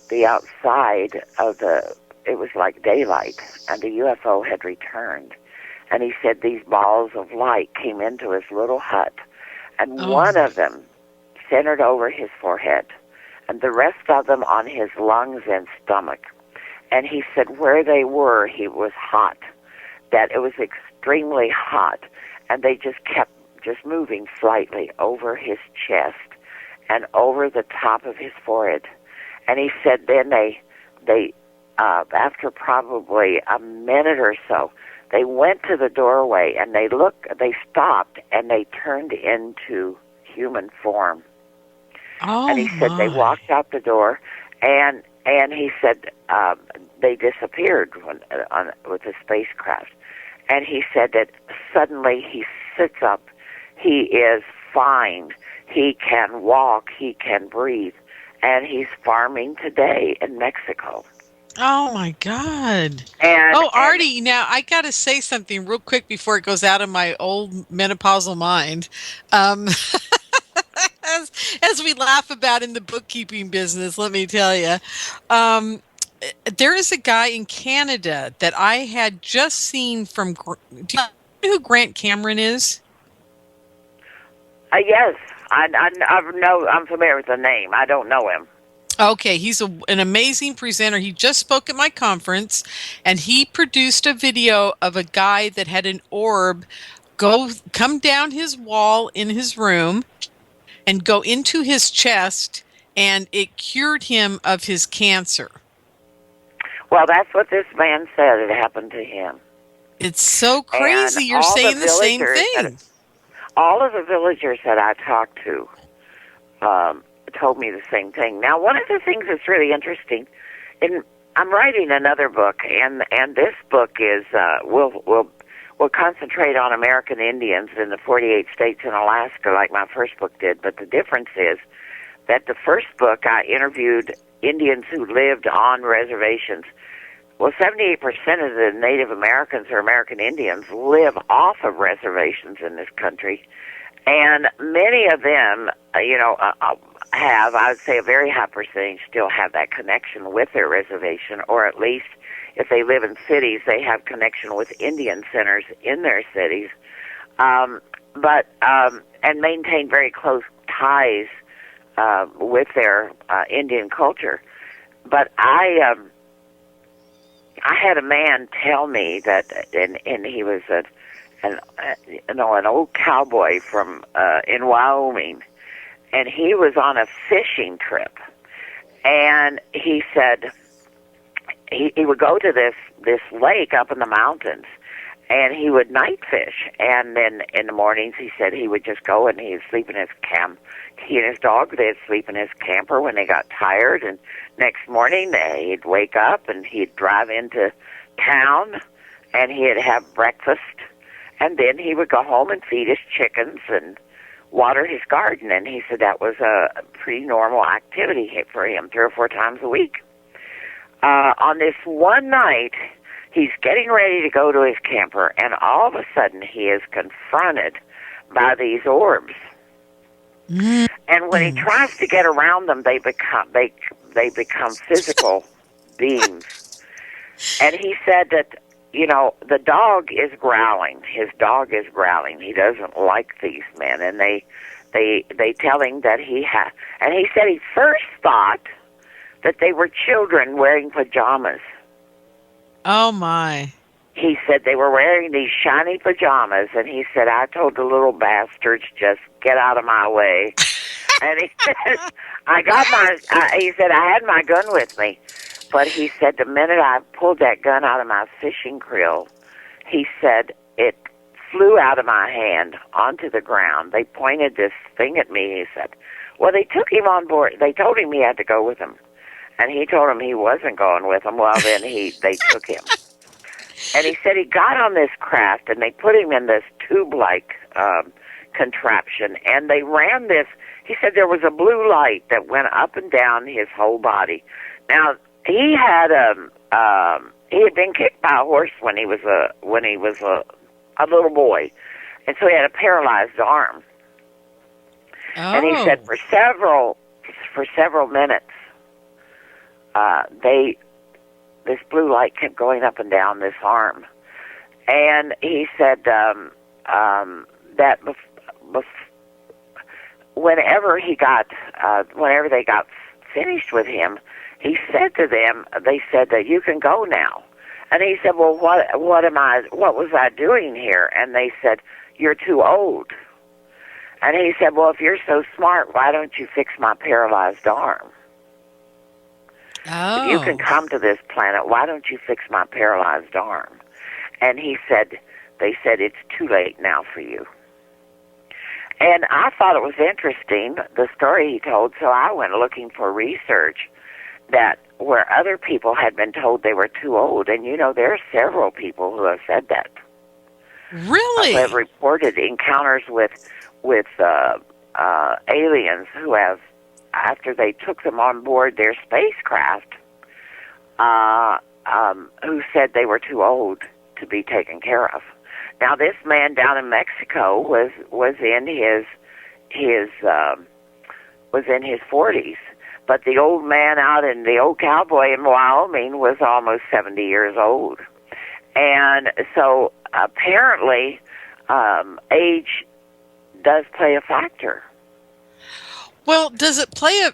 the outside of it was like daylight, and the UFO had returned. And he said these balls of light came into his little hut, and one of them centered over his forehead, and the rest of them on his lungs and stomach. And he said where they were, he was hot, that it was extremely hot, and they just kept moving slightly over his chest and over the top of his forehead. And he said then they after probably a minute or so, they went to the doorway and they stopped and they turned into human form. And he said they walked out the door, and And he said they disappeared with the spacecraft. And he said that suddenly he sits up. He is fine. He can walk. He can breathe. And he's farming today in Mexico. Oh, my God. And Ardy, now I got to say something real quick before it goes out of my old menopausal mind. As we laugh about in the bookkeeping business, let me tell you. There is a guy in Canada that I had just seen from... Do you know who Grant Cameron is? Yes. I'm familiar with the name. I don't know him. Okay, he's an amazing presenter. He just spoke at my conference, and he produced a video of a guy that had an orb come down his wall in his room and go into his chest, and it cured him of his cancer. Well, that's what this man said had happened to him. It's so crazy. You're saying the same thing. All of the villagers that I talked to told me the same thing. Now, one of the things that's really interesting, I'm writing another book, and this book is will concentrate on American Indians in the 48 states and Alaska, like my first book did. But the difference is that the first book I interviewed Indians who lived on reservations. Well, 78% of the Native Americans or American Indians live off of reservations in this country, and many of them, have, I would say a very high percentage, still have that connection with their reservation, or at least if they live in cities, they have connection with Indian centers in their cities, and maintain very close ties with their Indian culture. But I had a man tell me that, and he was an old cowboy from in Wyoming, and he was on a fishing trip, and he said he would go to this lake up in the mountains, and he would night fish, and then in the mornings he said he would just go and he'd sleep in his camp. He and his dog, they'd sleep in his camper when they got tired, and next morning he'd wake up and he'd drive into town and he'd have breakfast, and then he would go home and feed his chickens and water his garden. And he said that was a pretty normal activity for him 3 or 4 times a week. On this one night, he's getting ready to go to his camper, and all of a sudden he is confronted by these orbs. Mm-hmm. And when he tries to get around them, they become physical beings. And he said that, the dog is growling. His dog is growling. He doesn't like these men, and they tell him that and he said he first thought that they were children wearing pajamas. Oh, my. He said they were wearing these shiny pajamas, and he said, I told the little bastards, just get out of my way. And he said, he said, I had my gun with me. But he said, the minute I pulled that gun out of my fishing creel, he said, it flew out of my hand onto the ground. They pointed this thing at me, he said. Well, they took him on board. They told him he had to go with them. And he told them he wasn't going with them. Well, then they took him. And he said he got on this craft, and they put him in this tube-like contraption, and they ran this. He said there was a blue light that went up and down his whole body. Now, he had been kicked by a horse when he was a little boy, and so he had a paralyzed arm. Oh. And he said for several minutes, this blue light kept going up and down this arm, and he said that whenever they got finished with him, he said to them, they said that you can go now. And he said, well, what was I doing here? And they said, you're too old. And he said, well, if you're so smart, why don't you fix my paralyzed arm? Oh. If you can come to this planet, why don't you fix my paralyzed arm? And they said, it's too late now for you. And I thought it was interesting, the story he told, so I went looking for research that where other people had been told they were too old. And, there are several people who have said that. Really? Who have reported encounters with aliens who have, after they took them on board their spacecraft, who said they were too old to be taken care of. Now, this man down in Mexico was in his 40s, but the old man out in the old cowboy in Wyoming was almost 70 years old. And so apparently age does play a factor. Well, does it play a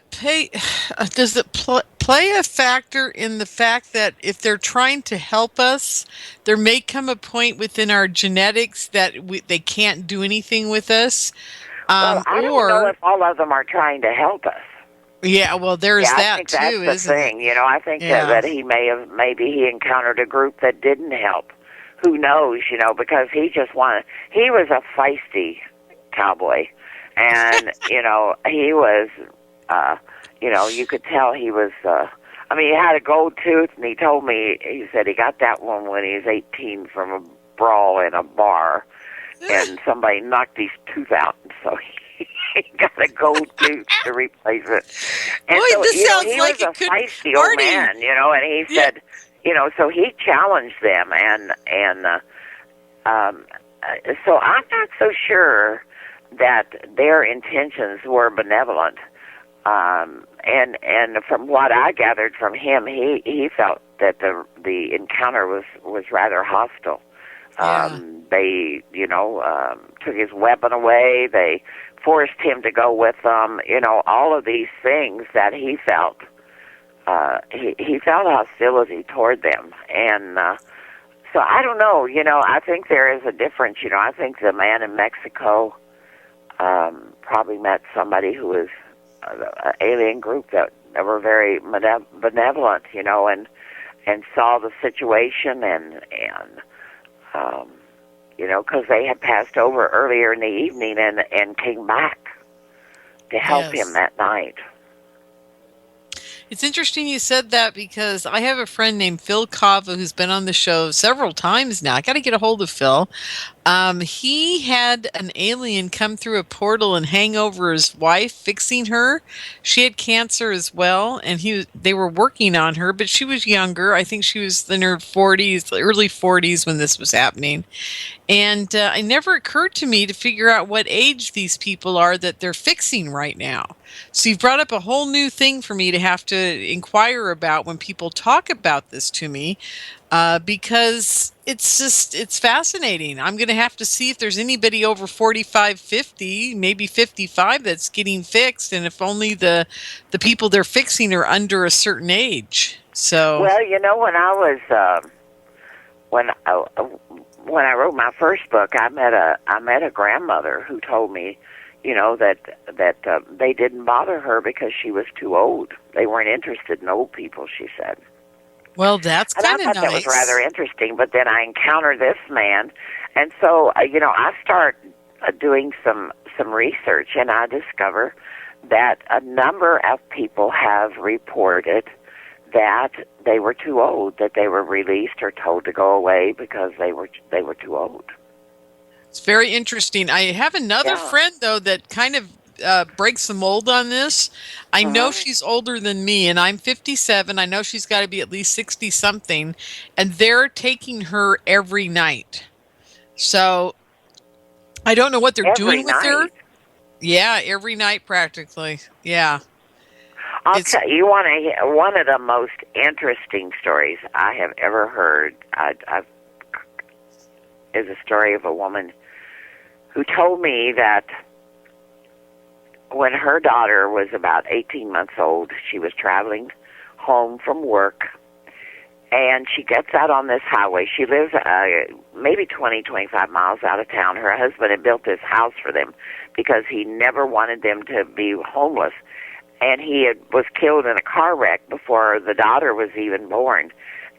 factor in the fact that if they're trying to help us, there may come a point within our genetics that they can't do anything with us? Well, I don't know if all of them are trying to help us. Yeah, well, there's that I think too, that's the thing. it? I think that maybe he encountered a group that didn't help. Who knows, because he was a feisty cowboy. And, he was, you could tell he was, he had a gold tooth, and he told me, he said he got that one when he was 18 from a brawl in a bar, and somebody knocked his tooth out, so he got a gold tooth to replace it. And boy, so, this sounds he like was a feisty old man, and he said, so he challenged them, and so I'm not so sure that their intentions were benevolent. And from what I gathered from him, he felt that the encounter was rather hostile. They, took his weapon away. They forced him to go with them. All of these things that he felt. He felt hostility toward them, and so I don't know. I think there is a difference. I think the man in Mexico probably met somebody who was an alien group that were very benevolent, and saw the situation and because they had passed over earlier in the evening and came back to help him that night. It's interesting you said that because I have a friend named Phil Kava who's been on the show several times now. I got to get a hold of Phil. He had an alien come through a portal and hang over his wife, fixing her. She had cancer as well, and they were working on her, but she was younger. I think she was in her 40s, early 40s when this was happening. And it never occurred to me to figure out what age these people are that they're fixing right now. So you've brought up a whole new thing for me to have to inquire about when people talk about this to me, because it's fascinating. I'm going to have to see if there's anybody over 45, 50, maybe 55 that's getting fixed, and if only the people they're fixing are under a certain age. So well, when I was when I wrote my first book, I met a grandmother who told me, that they didn't bother her because she was too old. They weren't interested in old people, she said. Well, that's kind of nice. And I thought that was rather interesting, but then I encountered this man, and so, I start doing some research, and I discover that a number of people have reported that they were too old, that they were released or told to go away because they were too old. It's very interesting. I have another friend, though, that kind of breaks the mold on this. I know she's older than me, and I'm 57. I know she's got to be at least 60-something, and they're taking her every night. So I don't know what they're doing with her. Yeah, every night practically. Yeah. I'll tell you one of the most interesting stories I have ever heard is a story of a woman who told me that when her daughter was about 18 months old, she was traveling home from work, and she gets out on this highway. She lives maybe 20, 25 miles out of town. Her husband had built this house for them because he never wanted them to be homeless, and he was killed in a car wreck before the daughter was even born.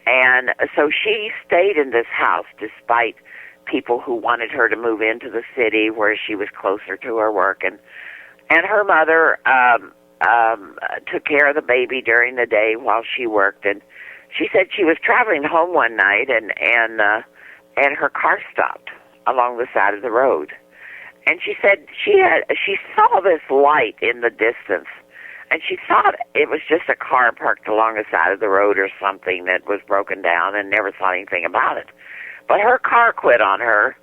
And so she stayed in this house despite people who wanted her to move into the city where she was closer to her work. And her mother took care of the baby during the day while she worked. And she said she was traveling home one night, and her car stopped along the side of the road. And she said she saw this light in the distance, and she thought it was just a car parked along the side of the road or something that was broken down, and never thought anything about it. But her car quit on her,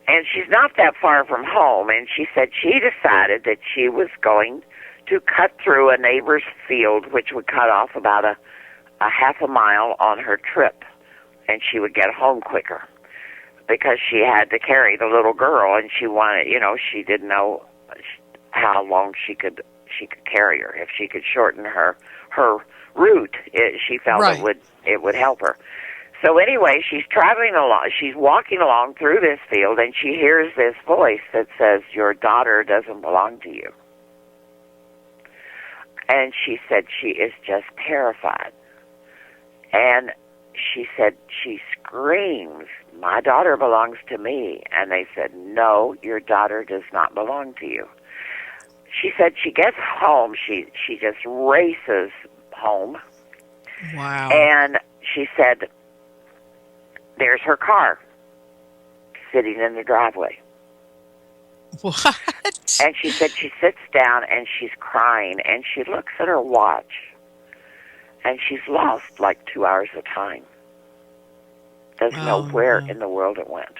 and she's not that far from home, and she said she decided that she was going to cut through a neighbor's field, which would cut off about a half a mile on her trip, and she would get home quicker, because she had to carry the little girl, and she wanted, she didn't know how long she could carry her. If she could shorten her route, she felt it would help her. So anyway, she's traveling along, she's walking along through this field, and she hears this voice that says, "Your daughter doesn't belong to you." And she said she is just terrified. And she said she screams, "My daughter belongs to me." And they said, "No, your daughter does not belong to you." She said she gets home, she just races home. Wow. And she said, there's her car sitting in the driveway. What? And she said she sits down and she's crying, and she looks at her watch, and she's lost like 2 hours of time. Doesn't know where in the world it went.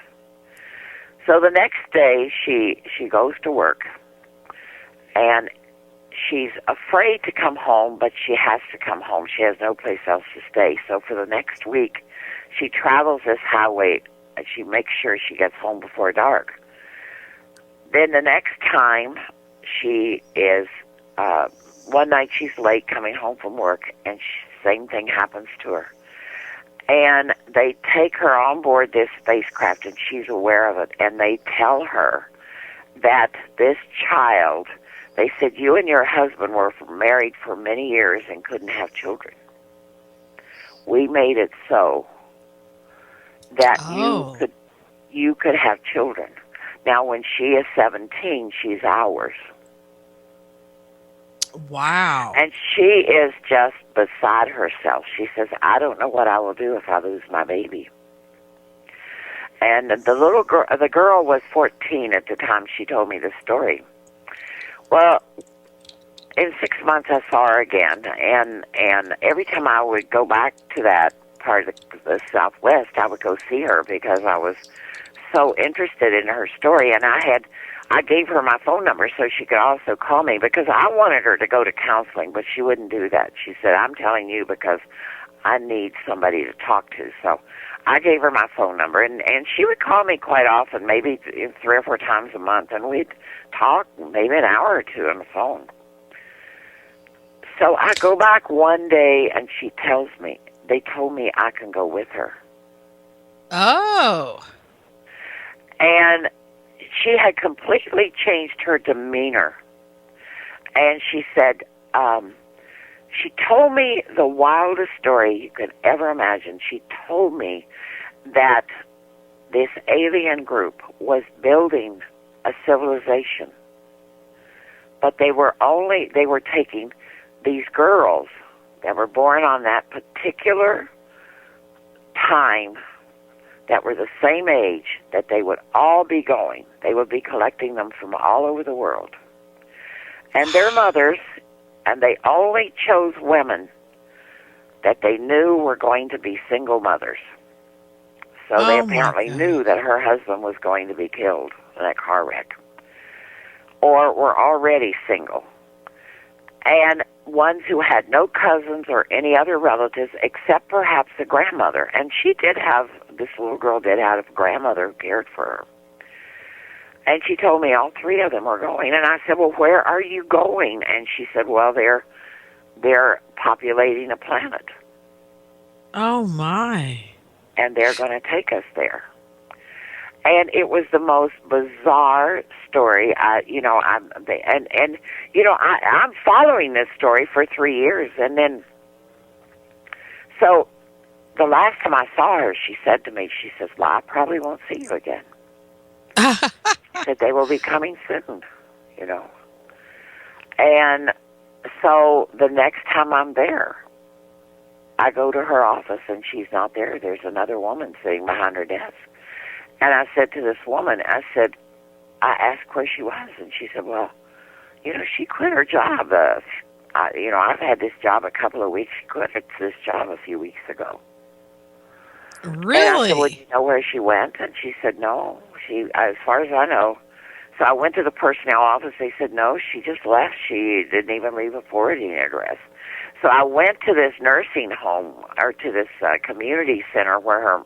So the next day she goes to work, and she's afraid to come home, but she has to come home. She has no place else to stay. So for the next week, she travels this highway, and she makes sure she gets home before dark. Then the next time she is, one night she's late coming home from work, and same thing happens to her. And they take her on board this spacecraft, and she's aware of it, and they tell her that this child, they said, you and your husband were married for many years and couldn't have children. We made it so that you could have children. Now, when she is 17, she's ours. Wow. And she is just beside herself. She says, I don't know what I will do if I lose my baby. And the girl was 14 at the time she told me this story. Well, in 6 months I saw her again, and every time I would go back to that part of the Southwest, I would go see her because I was so interested in her story, and I gave her my phone number so she could also call me, because I wanted her to go to counseling, but she wouldn't do that. She said, I'm telling you because I need somebody to talk to. So I gave her my phone number, and she would call me quite often, maybe 3 or 4 times a month, and we'd talk maybe an hour or two on the phone. So I go back one day, and she tells me, they told me I can go with her. Oh. And she had completely changed her demeanor. And she said, she told me the wildest story you could ever imagine. She told me that this alien group was building a civilization, but they were taking these girls that were born on that particular time, that were the same age, that they would all be going. They would be collecting them from all over the world. And their mothers, and they only chose women that they knew were going to be single mothers. So they apparently knew that her husband was going to be killed in that car wreck, or were already single. And ones who had no cousins or any other relatives except perhaps a grandmother. And this little girl did have a grandmother who cared for her. And she told me all 3 of them were going. And I said, well, where are you going? And she said, well, they're populating a planet. Oh, my. And they're going to take us there. And it was the most bizarre story. I'm following this story for 3 years, and then, so the last time I saw her, she said to me, she says, well, I probably won't see you again. She said, they will be coming soon, And So the next time I'm there, I go to her office and she's not there. There's another woman sitting behind her desk. And I said to this woman, I asked where she was, and she said, well, she quit her job. I've had this job a couple of weeks. She quit this job a few weeks ago. Really? And I said, well, do you know where she went? And she said, no. As far as I know. So I went to the personnel office. They said, no, she just left. She didn't even leave a forwarding address. So I went to this nursing home, or to this community center where her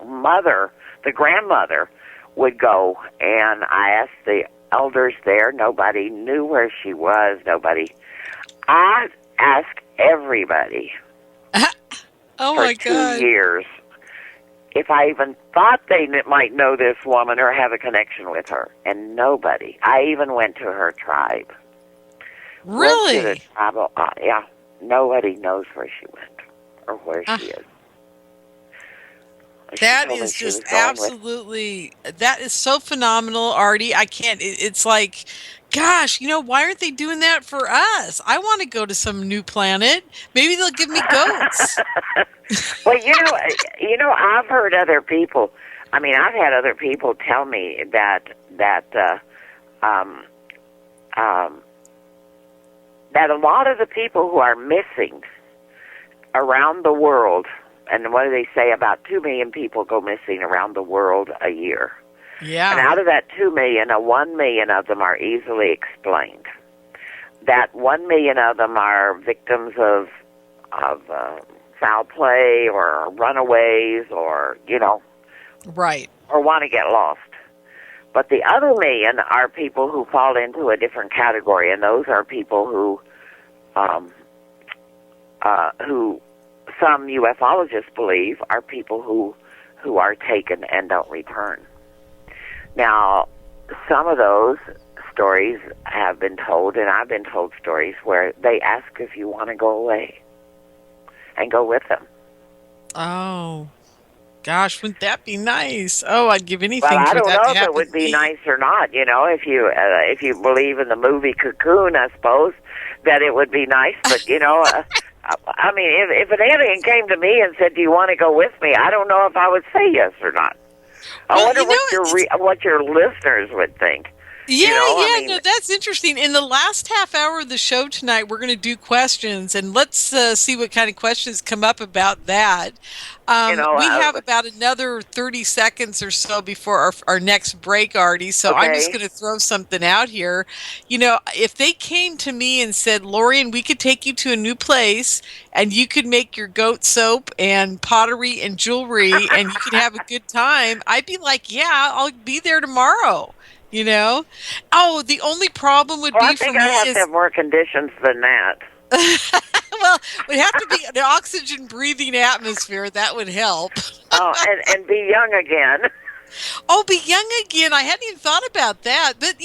mother, the grandmother, would go. And I asked the elders there. Nobody knew where she was. I asked everybody oh for my God. 2 years if I even thought they might know this woman or have a connection with her. And nobody. I even went to her tribe. Really? Went to the tribal, yeah. Nobody knows where she went or where she is. That is just absolutely, that is so phenomenal, Ardy. I can't, it's like, gosh, why aren't they doing that for us? I want to go to some new planet. Maybe they'll give me goats. Well, I've heard other people, I've had other people tell me that a lot of the people who are missing around the world, and what do they say? About 2 million people go missing around the world a year. Yeah. And out of that 2 million, 1 million of them are easily explained. That 1 million of them are victims of foul play or runaways or, right, or want to get lost. But the other million are people who fall into a different category, and those are people who some ufologists believe are people who are taken and don't return. Now, some of those stories have been told, and I've been told stories where they ask if you want to go away and go with them. Oh, gosh, wouldn't that be nice? Oh, I'd give anything for that to happen. Well, I don't know if it would be nice or not. If you believe in the movie Cocoon, I suppose that it would be nice. But if an alien came to me and said, "Do you want to go with me?" I don't know if I would say yes or not. I wonder what your listeners would think. Yeah, that's interesting. In the last half hour of the show tonight, we're going to do questions, and let's see what kind of questions come up about that. We have about another 30 seconds or so before our next break, Ardy, so I'm just going to throw something out here. If they came to me and said, Lorien, we could take you to a new place, and you could make your goat soap and pottery and jewelry, and you could have a good time, I'd be like, yeah, I'll be there tomorrow. Oh, the only problem would be for me I think I have to have more conditions than that. Well, it would have to be an oxygen-breathing atmosphere. That would help. Oh, and be young again. Oh, be young again. I hadn't even thought about that. But,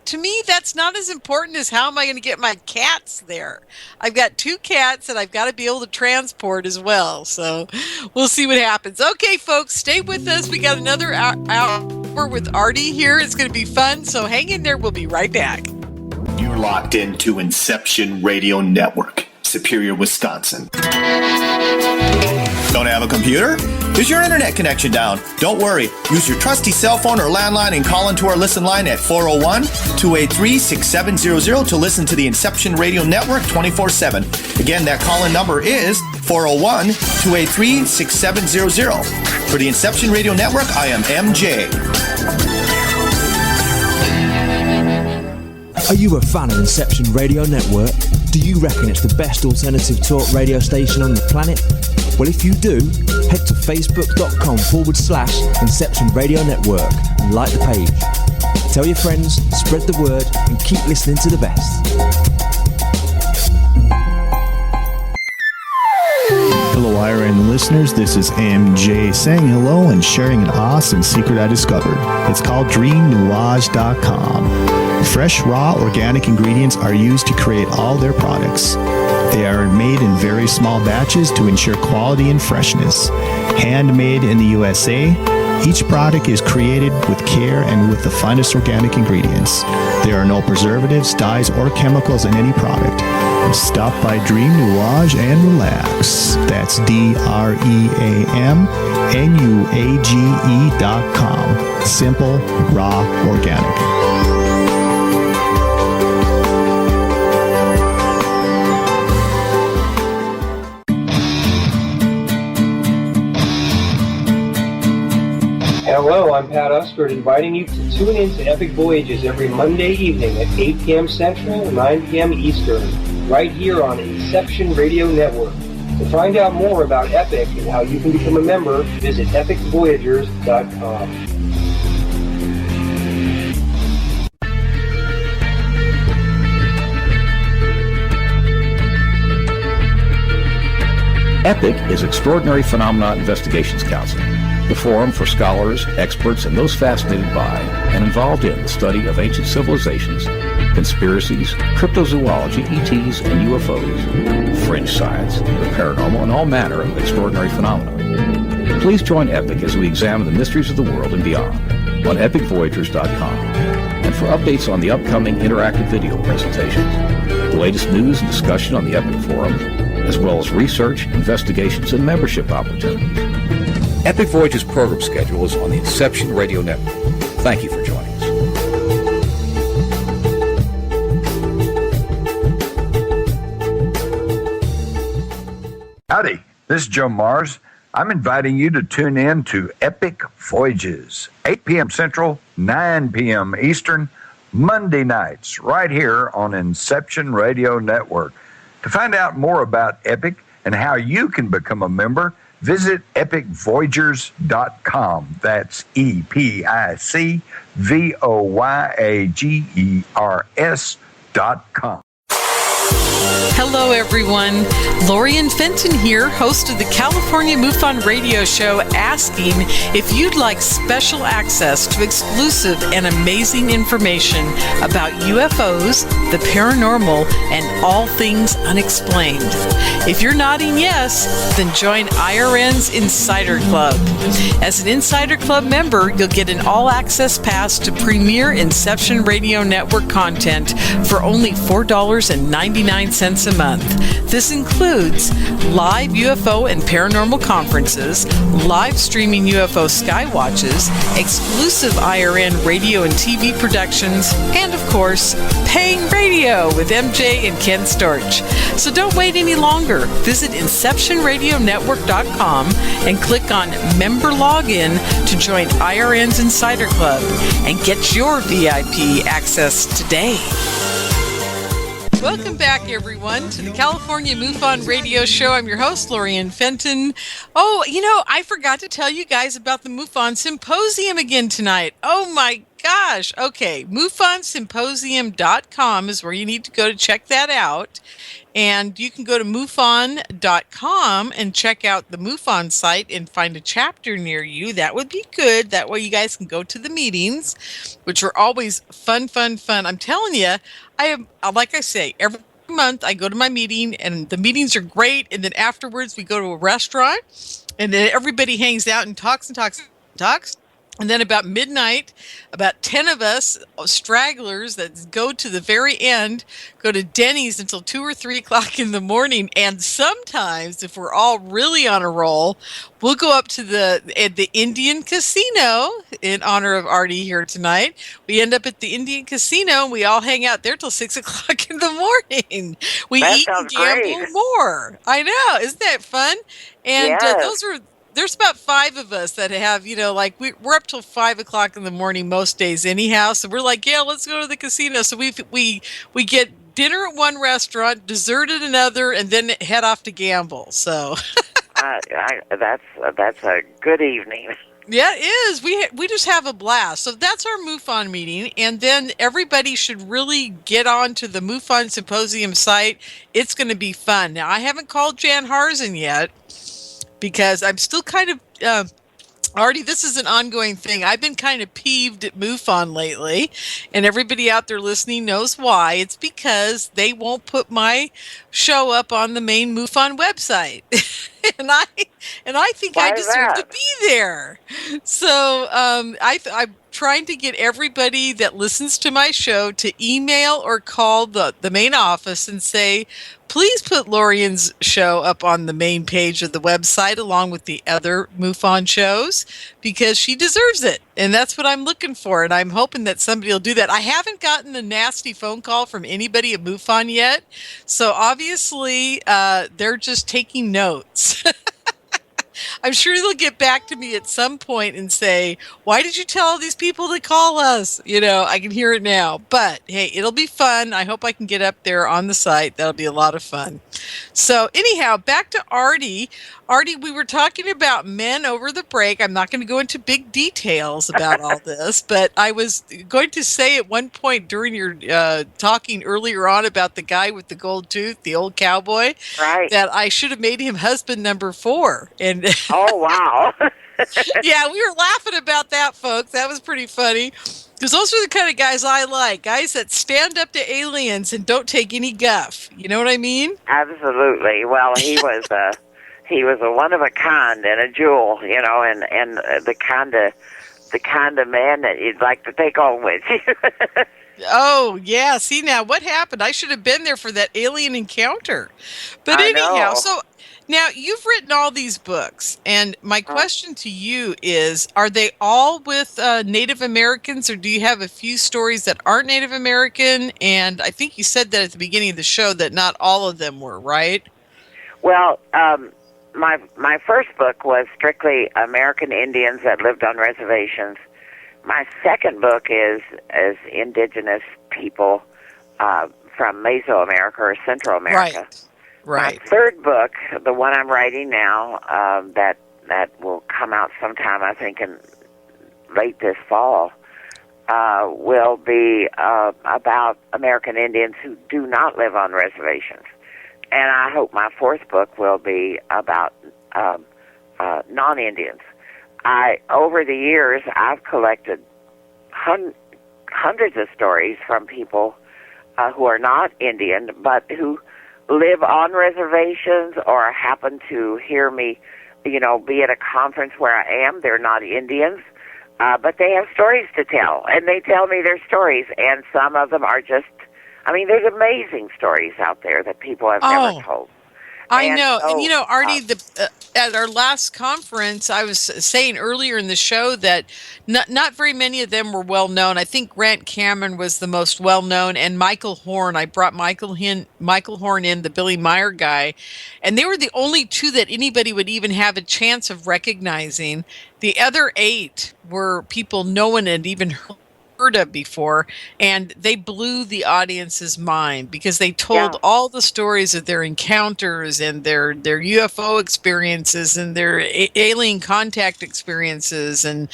to me, that's not as important as how am I going to get my cats there. I've got 2 cats that I've got to be able to transport as well. So we'll see what happens. Okay, folks, stay with us. We got another hour with Ardy here. It's going to be fun. So hang in there. We'll be right back. You're locked into Inception Radio Network, Superior, Wisconsin. Don't have a computer? Is your internet connection down? Don't worry. Use your trusty cell phone or landline and call into our listen line at 401-283-6700 to listen to the Inception Radio Network 24/7. Again, that call-in number is 401-283-6700. For the Inception Radio Network, I am MJ. Are you a fan of Inception Radio Network? Do you reckon it's the best alternative talk radio station on the planet? Well, if you do, head to facebook.com/Inception Radio Network and like the page. Tell your friends, spread the word, and keep listening to the best. Hello, Ira and the listeners. This is MJ saying hello and sharing an awesome secret I discovered. It's called DreamNouage.com. Fresh, raw, organic ingredients are used to create all their products. They are made in very small batches to ensure quality and freshness. Handmade in the USA, Each product is created with care and with the finest organic ingredients. There are no preservatives, dyes, or chemicals in any product. Stop by Dream Nuage and relax. That's DREAMNUAGE.com. Simple, raw, organic. Hello, I'm Pat Usford, inviting you to tune in to Epic Voyages every Monday evening at 8 p.m. Central, 9 p.m. Eastern, right here on Inception Radio Network. To find out more about Epic and how you can become a member, visit epicvoyagers.com. EPIC is Extraordinary Phenomena Investigations Council, the forum for scholars, experts, and those fascinated by and involved in the study of ancient civilizations, conspiracies, cryptozoology, ETs, and UFOs, fringe science, the paranormal, and all manner of extraordinary phenomena. Please join EPIC as we examine the mysteries of the world and beyond on epicvoyagers.com. And for updates on the upcoming interactive video presentations, the latest news and discussion on the EPIC forum, as well as research, investigations, and membership opportunities. Epic Voyages program schedule is on the Inception Radio Network. Thank you for joining us. Howdy, this is Joe Mars. I'm inviting you to tune in to Epic Voyages, 8 p.m. Central, 9 p.m. Eastern, Monday nights, right here on Inception Radio Network. To find out more about Epic and how you can become a member, visit epicvoyagers.com. That's epicvoyagers.com. Hello, everyone. Lorien Fenton here, host of the California MUFON Radio Show, asking if you'd like special access to exclusive and amazing information about UFOs, the paranormal, and all things unexplained. If you're nodding yes, then join IRN's Insider Club. As an Insider Club member, you'll get an all-access pass to premier Inception Radio Network content for only $4.99 a month. This includes live UFO and paranormal conferences, live streaming UFO skywatches, exclusive IRN radio and TV productions, and of course, paying radio with MJ and Ken Storch. So don't wait any longer. Visit InceptionRadioNetwork.com and click on Member Login to join IRN's Insider Club and get your VIP access today. Welcome back, everyone, to the California MUFON Radio Show. I'm your host, Lorien Fenton. Oh, I forgot to tell you guys about the MUFON Symposium again tonight. Oh, my gosh. Okay, MUFONsymposium.com is where you need to go to check that out. And you can go to MUFON.com and check out the MUFON site and find a chapter near you. That would be good. That way you guys can go to the meetings, which are always fun. I'm telling you, like I say, every month I go to my meeting and the meetings are great. And then afterwards we go to a restaurant and then everybody hangs out and talks. And then about midnight, about 10 of us stragglers that go to the very end, go to Denny's until 2 or 3 o'clock in the morning. And sometimes, if we're all really on a roll, we'll go up to the Indian Casino in honor of Ardy here tonight. We end up at the Indian Casino and we all hang out there till 6 o'clock in the morning. We eat and gamble more. I know. Isn't that fun? And there's about 5 of us that have, we're up till 5 o'clock in the morning most days anyhow. So we're like, yeah, let's go to the casino. So we get dinner at one restaurant, dessert at another, and then head off to gamble. So that's a good evening. Yeah, it is. We just have a blast. So that's our MUFON meeting. And then everybody should really get on to the MUFON Symposium site. It's going to be fun. Now, I haven't called Jan Harzen yet, because I'm still kind of, Ardy, this is an ongoing thing. I've been kind of peeved at MUFON lately, and everybody out there listening knows why. It's because they won't put my show up on the main MUFON website. and I think Why I is deserve that? to be there. So I'm trying to get everybody that listens to my show to email or call the main office and say, please put Lorien's show up on the main page of the website along with the other MUFON shows, because she deserves it. And that's what I'm looking for. And I'm hoping that somebody will do that. I haven't gotten a nasty phone call from anybody at MUFON yet. So obviously they're just taking notes. I'm sure they'll get back to me at some point and say, why did you tell all these people to call us? You know, I can hear it now. But, hey, it'll be fun. I hope I can get up there on the site. That'll be a lot of fun. So, anyhow, back to Ardy. Ardy, we were talking about men over the break. I'm not going to go into big details about all this, but I was going to say at one point during your talking earlier on about the guy with the gold tooth, the old cowboy, Right. that I should have made him husband number 4. And Oh, wow. yeah, we were laughing about that, folks. That was pretty funny. Because those are the kind of guys I like. Guys that stand up to aliens and don't take any guff. You know what I mean? Absolutely. Well, he was a one of a kind and a jewel, you know, and the kind of man that you'd like to take home with you. Oh, yeah. See, now what happened? I should have been there for that alien encounter. But I anyhow, know. so now you've written all these books, and my question to you is, are they all with Native Americans, or do you have a few stories that aren't Native American? And I think you said that at the beginning of the show that not all of them were, right? Well, my first book was strictly American Indians that lived on reservations. My second book is indigenous people from Mesoamerica or Central America. Right. My third book, the one I'm writing now, that will come out sometime, I think, in late this fall, will be about American Indians who do not live on reservations. And I hope my fourth book will be about non-Indians. Over the years, I've collected hundreds of stories from people who are not Indian, but who live on reservations or happen to hear me, you know, be at a conference where I am. They're not Indians, but they have stories to tell, and they tell me their stories, and some of them are just, I mean, there's amazing stories out there that people have never told. I know. And, you know, Ardy, at our last conference, I was saying earlier in the show that not very many of them were well known. I think Grant Cameron was the most well known, and Michael Horn. I brought Michael Horn in, the Billy Meyer guy, and they were the only two that anybody would even have a chance of recognizing. The other 8 were people no one had even heard of before, and they blew the audience's mind because they told all the stories of their encounters and their UFO experiences and their alien contact experiences, and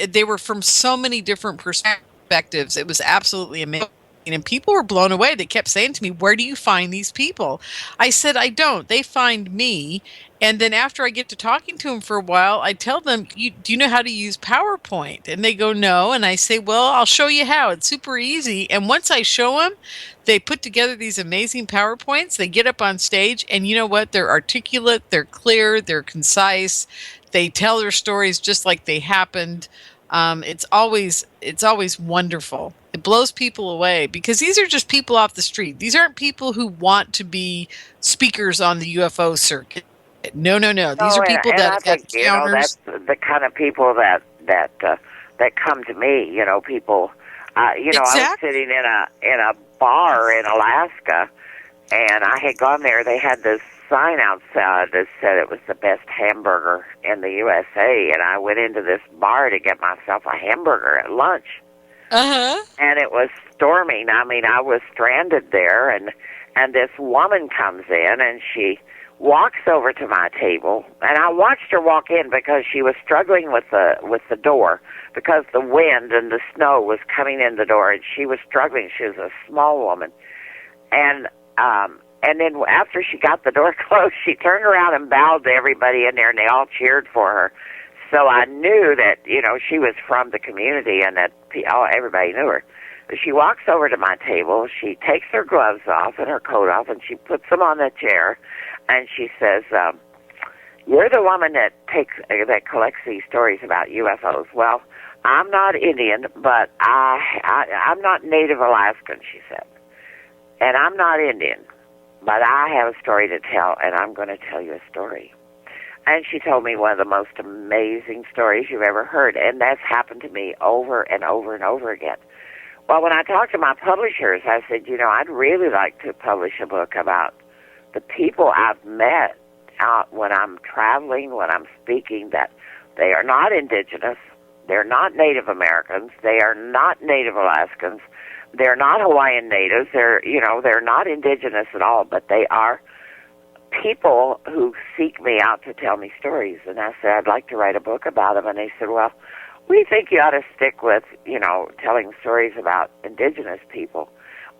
they were from so many different perspectives. It was absolutely amazing. And people were blown away. They kept saying to me, where do you find these people? I said, I don't. They find me. And then after I get to talking to them for a while, I tell them, do you know how to use PowerPoint? And they go, no. And I say, well, I'll show you how. It's super easy. And once I show them, they put together these amazing PowerPoints. They get up on stage, and you know what? They're articulate, they're clear, they're concise. They tell their stories just like they happened. It's always wonderful. It blows people away because these are just people off the street. These aren't people who want to be speakers on the UFO circuit. No. These are people that have encounters. You know, that's the kind of people that come to me. You know, people. You know, I was sitting in a bar in Alaska, and I had gone there. They had this sign outside that said it was the best hamburger in the USA, and I went into this bar to get myself a hamburger at lunch. And it was storming. I mean, I was stranded there, and this woman comes in, and she walks over to my table, and I watched her walk in because she was struggling with the door because the wind and the snow was coming in the door, and she was struggling. She was a small woman, and then after she got the door closed, she turned around and bowed to everybody in there, and they all cheered for her. So I knew that, you know, she was from the community and that everybody knew her. She walks over to my table. She takes her gloves off and her coat off, and she puts them on the chair, and she says, you're the woman that collects these stories about UFOs. Well, I'm not Indian, but I'm not Native Alaskan, she said. And I'm not Indian, but I have a story to tell, and I'm going to tell you a story. And she told me one of the most amazing stories you've ever heard, and that's happened to me over and over and over again. Well, when I talked to my publishers, I said, I'd really like to publish a book about the people I've met out when I'm traveling, when I'm speaking, that they are not indigenous, they're not Native Americans, they are not Native Alaskans, they're not Hawaiian natives, they're not indigenous at all, but they are people who seek me out to tell me stories. And I said, I'd like to write a book about them. And they said, well, we think you ought to stick with, telling stories about indigenous people.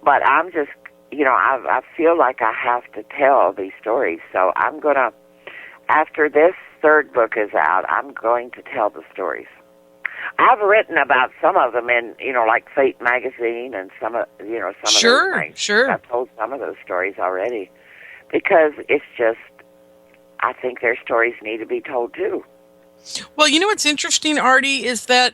But I'm just, I feel like I have to tell these stories. So I'm going to, after this third book is out, I'm going to tell the stories. I've written about some of them in, like Fate magazine and some of those things. Sure. I've told some of those stories already. Because it's just, I think their stories need to be told too. Well, what's interesting, Ardy, is that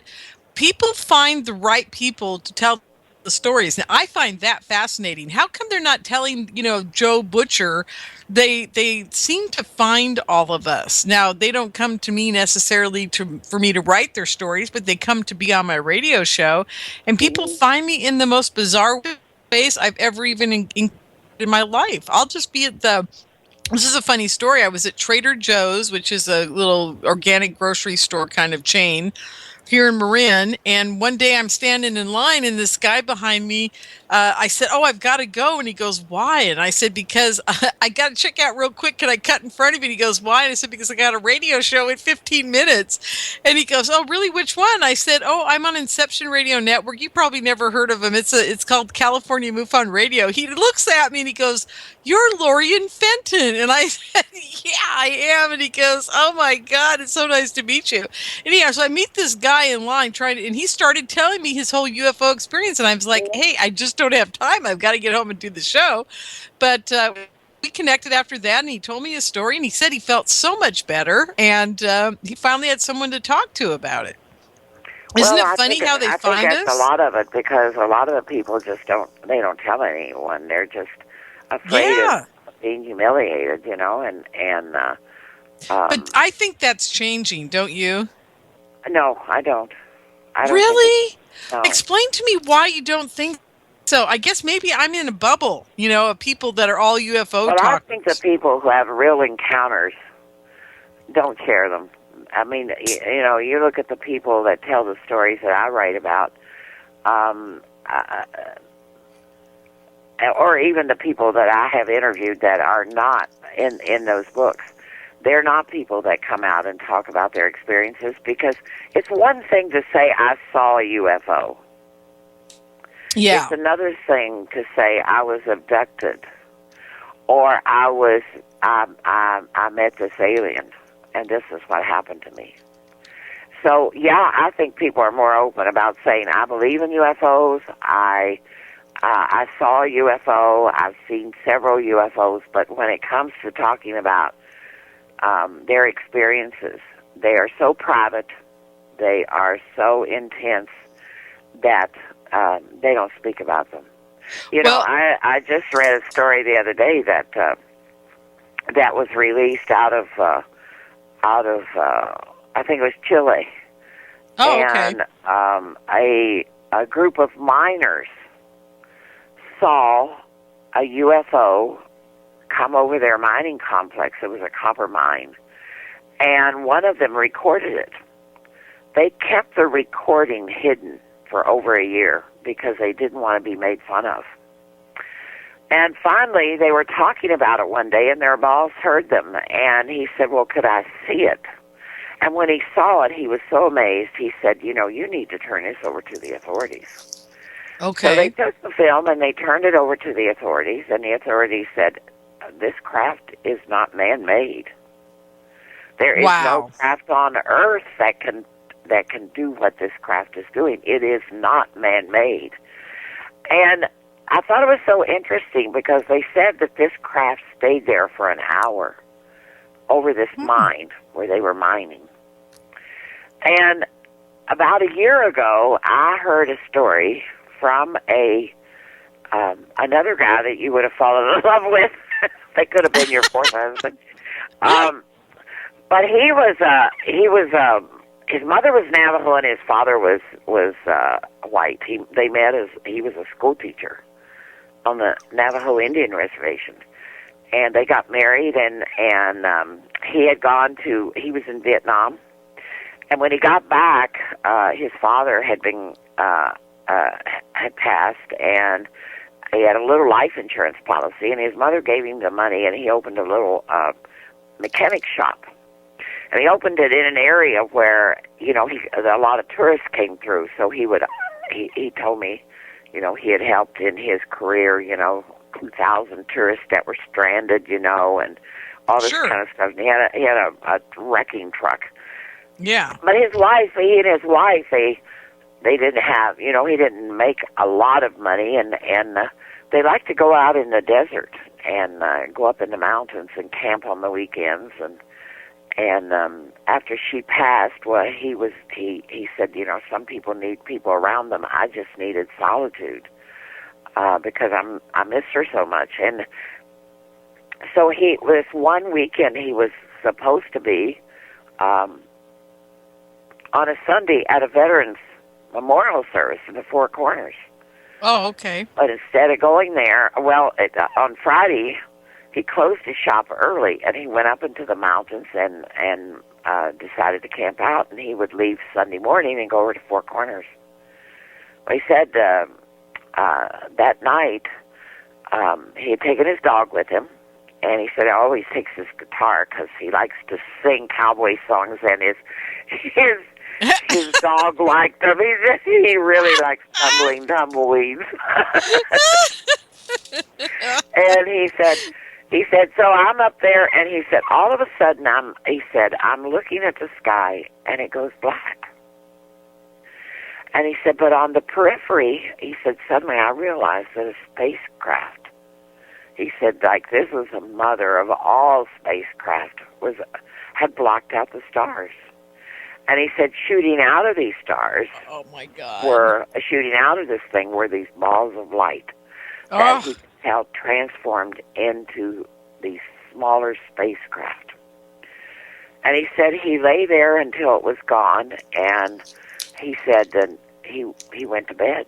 people find the right people to tell the stories. Now, I find that fascinating. How come they're not telling, Joe Butcher? They seem to find all of us. Now, they don't come to me necessarily for me to write their stories, but they come to be on my radio show. And people find me in the most bizarre ways I've ever even in my life. I'll just be at this is a funny story. I was at Trader Joe's, which is a little organic grocery store kind of chain here in Marin, and one day I'm standing in line, and this guy behind me, I said, "Oh, I've got to go," and he goes, "Why?" And I said, "Because I got to check out real quick. Can I cut in front of you?" And he goes, "Why?" And I said, "Because I got a radio show in 15 minutes." And he goes, "Oh, really? Which one?" I said, "Oh, I'm on Inception Radio Network. You probably never heard of him. It's called California MUFON Radio." He looks at me and he goes, "You're Lorien Fenton." And I said, "Yeah, I am." And he goes, "Oh my God, it's so nice to meet you." And yeah, so I meet this guy in line and he started telling me his whole UFO experience, and I was like, "Hey, I just don't have time. I've got to get home and do the show." But we connected after that, and he told me his story, and he said he felt so much better, and he finally had someone to talk to about it. Isn't it funny how they find us? I think that's a lot of it, because a lot of the people just don't tell anyone. They're just afraid of being humiliated, but I think that's changing, don't you? No, I don't. Really? No. Explain to me why you don't think so. I guess maybe I'm in a bubble, of people that are all UFO talkers. I think the people who have real encounters don't share them. I mean, you look at the people that tell the stories that I write about, or even the people that I have interviewed that are not in those books. They're not people that come out and talk about their experiences, because it's one thing to say, "I saw a UFO." Yeah. It's another thing to say, "I was abducted," or I met this alien, and this is what happened to me. So, yeah, I think people are more open about saying, "I believe in UFOs. I saw a UFO. I've seen several UFOs." But when it comes to talking about their experiences, they are so private, they are so intense that they don't speak about them. I just read a story the other day that was released out of I think it was Chile. Oh, okay. And a group of miners saw a UFO come over their mining complex. It was a copper mine. And one of them recorded it. They kept the recording hidden for over a year because they didn't want to be made fun of. And finally, they were talking about it one day, and their boss heard them, and he said, "Well, could I see it?" And when he saw it, he was so amazed, he said, "You need to turn this over to the authorities." Okay. So they took the film, and they turned it over to the authorities, and the authorities said, "This craft is not man-made. There is no craft on Earth that can do what this craft is doing. It is not man-made." And I thought it was so interesting because they said that this craft stayed there for an hour over this mine where they were mining. And about a year ago, I heard a story from another guy that you would have fallen in love with. They could have been your fourth husband. But he was his mother was Navajo and his father was white. They met as he was a school teacher on the Navajo Indian reservation, and they got married. And he was in Vietnam, and when he got back, his father had passed, and he had a little life insurance policy, and his mother gave him the money, and he opened a little mechanic shop. And he opened it in an area where, a lot of tourists came through. So he told me, he had helped in his career, 2,000 tourists that were stranded, and all this kind of stuff. And he had a wrecking truck. Yeah. But he and his wife, they didn't have, he didn't make a lot of money, and they like to go out in the desert and go up in the mountains and camp on the weekends. And after she passed, well, he said, some people need people around them. I just needed solitude because I missed her so much. And so this one weekend, he was supposed to be on a Sunday at a Veterans Memorial Service in the Four Corners. Oh, okay. But instead of going there, on Friday, he closed his shop early, and he went up into the mountains and decided to camp out, and he would leave Sunday morning and go over to Four Corners. Well, he said that night he had taken his dog with him, and he said he always takes his guitar because he likes to sing cowboy songs, and his dog liked them. He really likes tumbling tumbleweeds. And he said, so I'm up there, and he said, all of a sudden, I'm looking at the sky, and it goes black. And he said, but on the periphery, he said, suddenly I realized that a spacecraft, he said, like this was the mother of all spacecraft, had blocked out the stars. And he said, shooting out of these stars, oh my God, shooting out of this thing were these balls of light that he felt transformed into these smaller spacecraft. And he said he lay there until it was gone, and he said that he went to bed.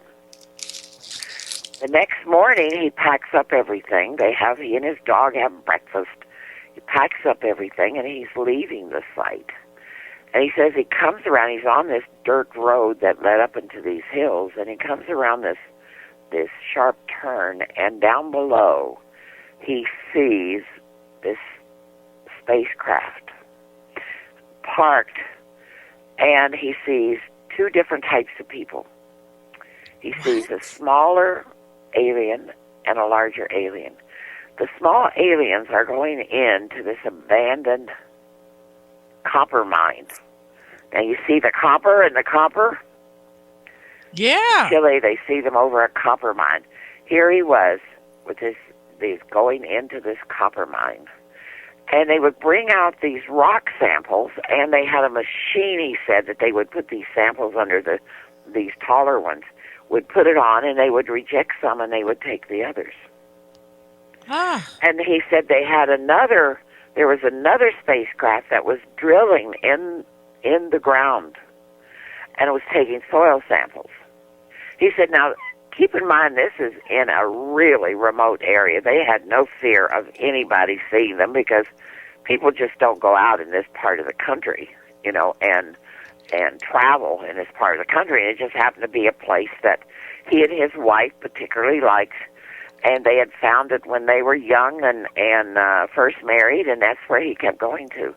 The next morning, he packs up everything. He and his dog have breakfast. He packs up everything, and he's leaving the site. And he says he comes around, he's on this dirt road that led up into these hills, and he comes around this sharp turn, and down below he sees this spacecraft parked, and he sees two different types of people. He sees a smaller alien and a larger alien. The small aliens are going into this abandoned copper mine. Now you see the copper and the copper? Yeah. Chile, they see them over a copper mine. Here he was with these going into this copper mine. And they would bring out these rock samples, and they had a machine, he said, that they would put these samples under these taller ones, would put it on, and they would reject some, and they would take the others. And he said there was another spacecraft that was drilling in the ground, and it was taking soil samples. He said, now, keep in mind, this is in a really remote area. They had no fear of anybody seeing them because people just don't go out in this part of the country, and travel in this part of the country. And it just happened to be a place that he and his wife particularly liked, and they had found it when they were young and first married, and that's where he kept going to.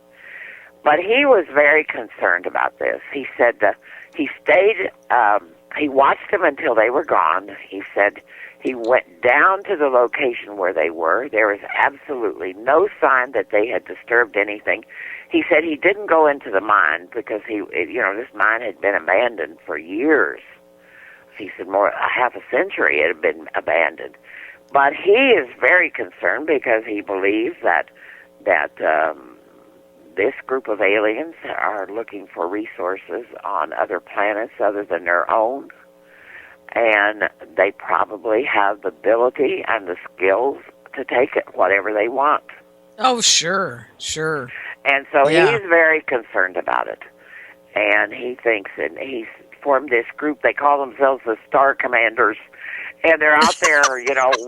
But he was very concerned about this. He said he stayed, he watched them until they were gone. He said he went down to the location where they were. There was absolutely no sign that they had disturbed anything. He said he didn't go into the mine because this mine had been abandoned for years. He said half a century it had been abandoned. But he is very concerned because he believes that this group of aliens are looking for resources on other planets other than their own, and they probably have the ability and the skills to take it whatever they want. Oh, sure. And so he's very concerned about it. And he thinks, and he's formed this group, they call themselves the Star Commanders, and they're out there,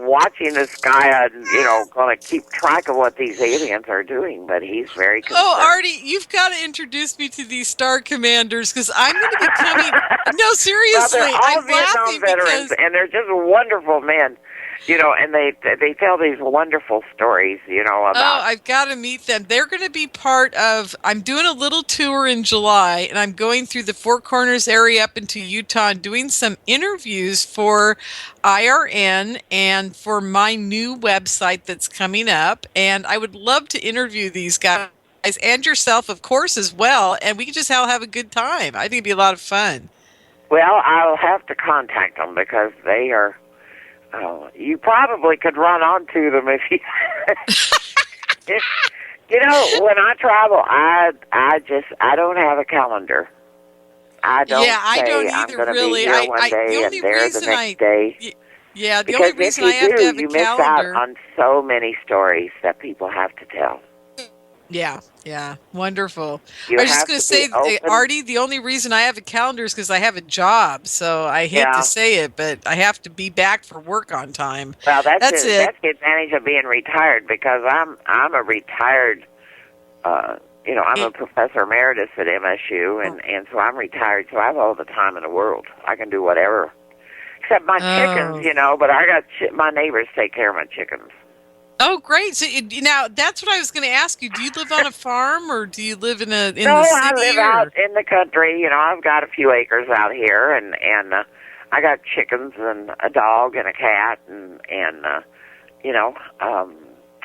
watching the sky and, going to keep track of what these aliens are doing, but he's very concerned. Oh, Ardy, you've got to introduce me to these Star Commanders, because I'm going to be coming... No, seriously, well, they're all I'm Vietnam laughing veterans, because... and they're just wonderful men. And they tell these wonderful stories, about... Oh, I've got to meet them. They're going to be part of... I'm doing a little tour in July, and I'm going through the Four Corners area up into Utah and doing some interviews for IRN and for my new website that's coming up. And I would love to interview these guys, and yourself, of course, as well, and we can just all have a good time. I think it'd be a lot of fun. Well, I'll have to contact them because they are... you probably could run onto them if you... when I travel, I don't have a I don't I don't either, I'm going to really. be here one day and there the next day. Yeah, the because only reason if I have to have a you calendar... miss out on so many stories that people have to tell. Yeah, wonderful. You I was just have going to to say, be open. Ardy, the only reason I have a calendar is because I have a job, so I hate to say it, but I have to be back for work on time. Well, that's it. That's the advantage of being retired, because I'm a retired, I'm a Professor Emeritus at MSU, and so I'm retired, so I have all the time in the world. I can do whatever. Except my chickens, but I got my neighbors take care of my chickens. Oh, great! So now that's what I was going to ask you. Do you live on a farm, or do you live in the city? No, I live out in the country. I've got a few acres out here, and I got chickens and a dog and a cat, and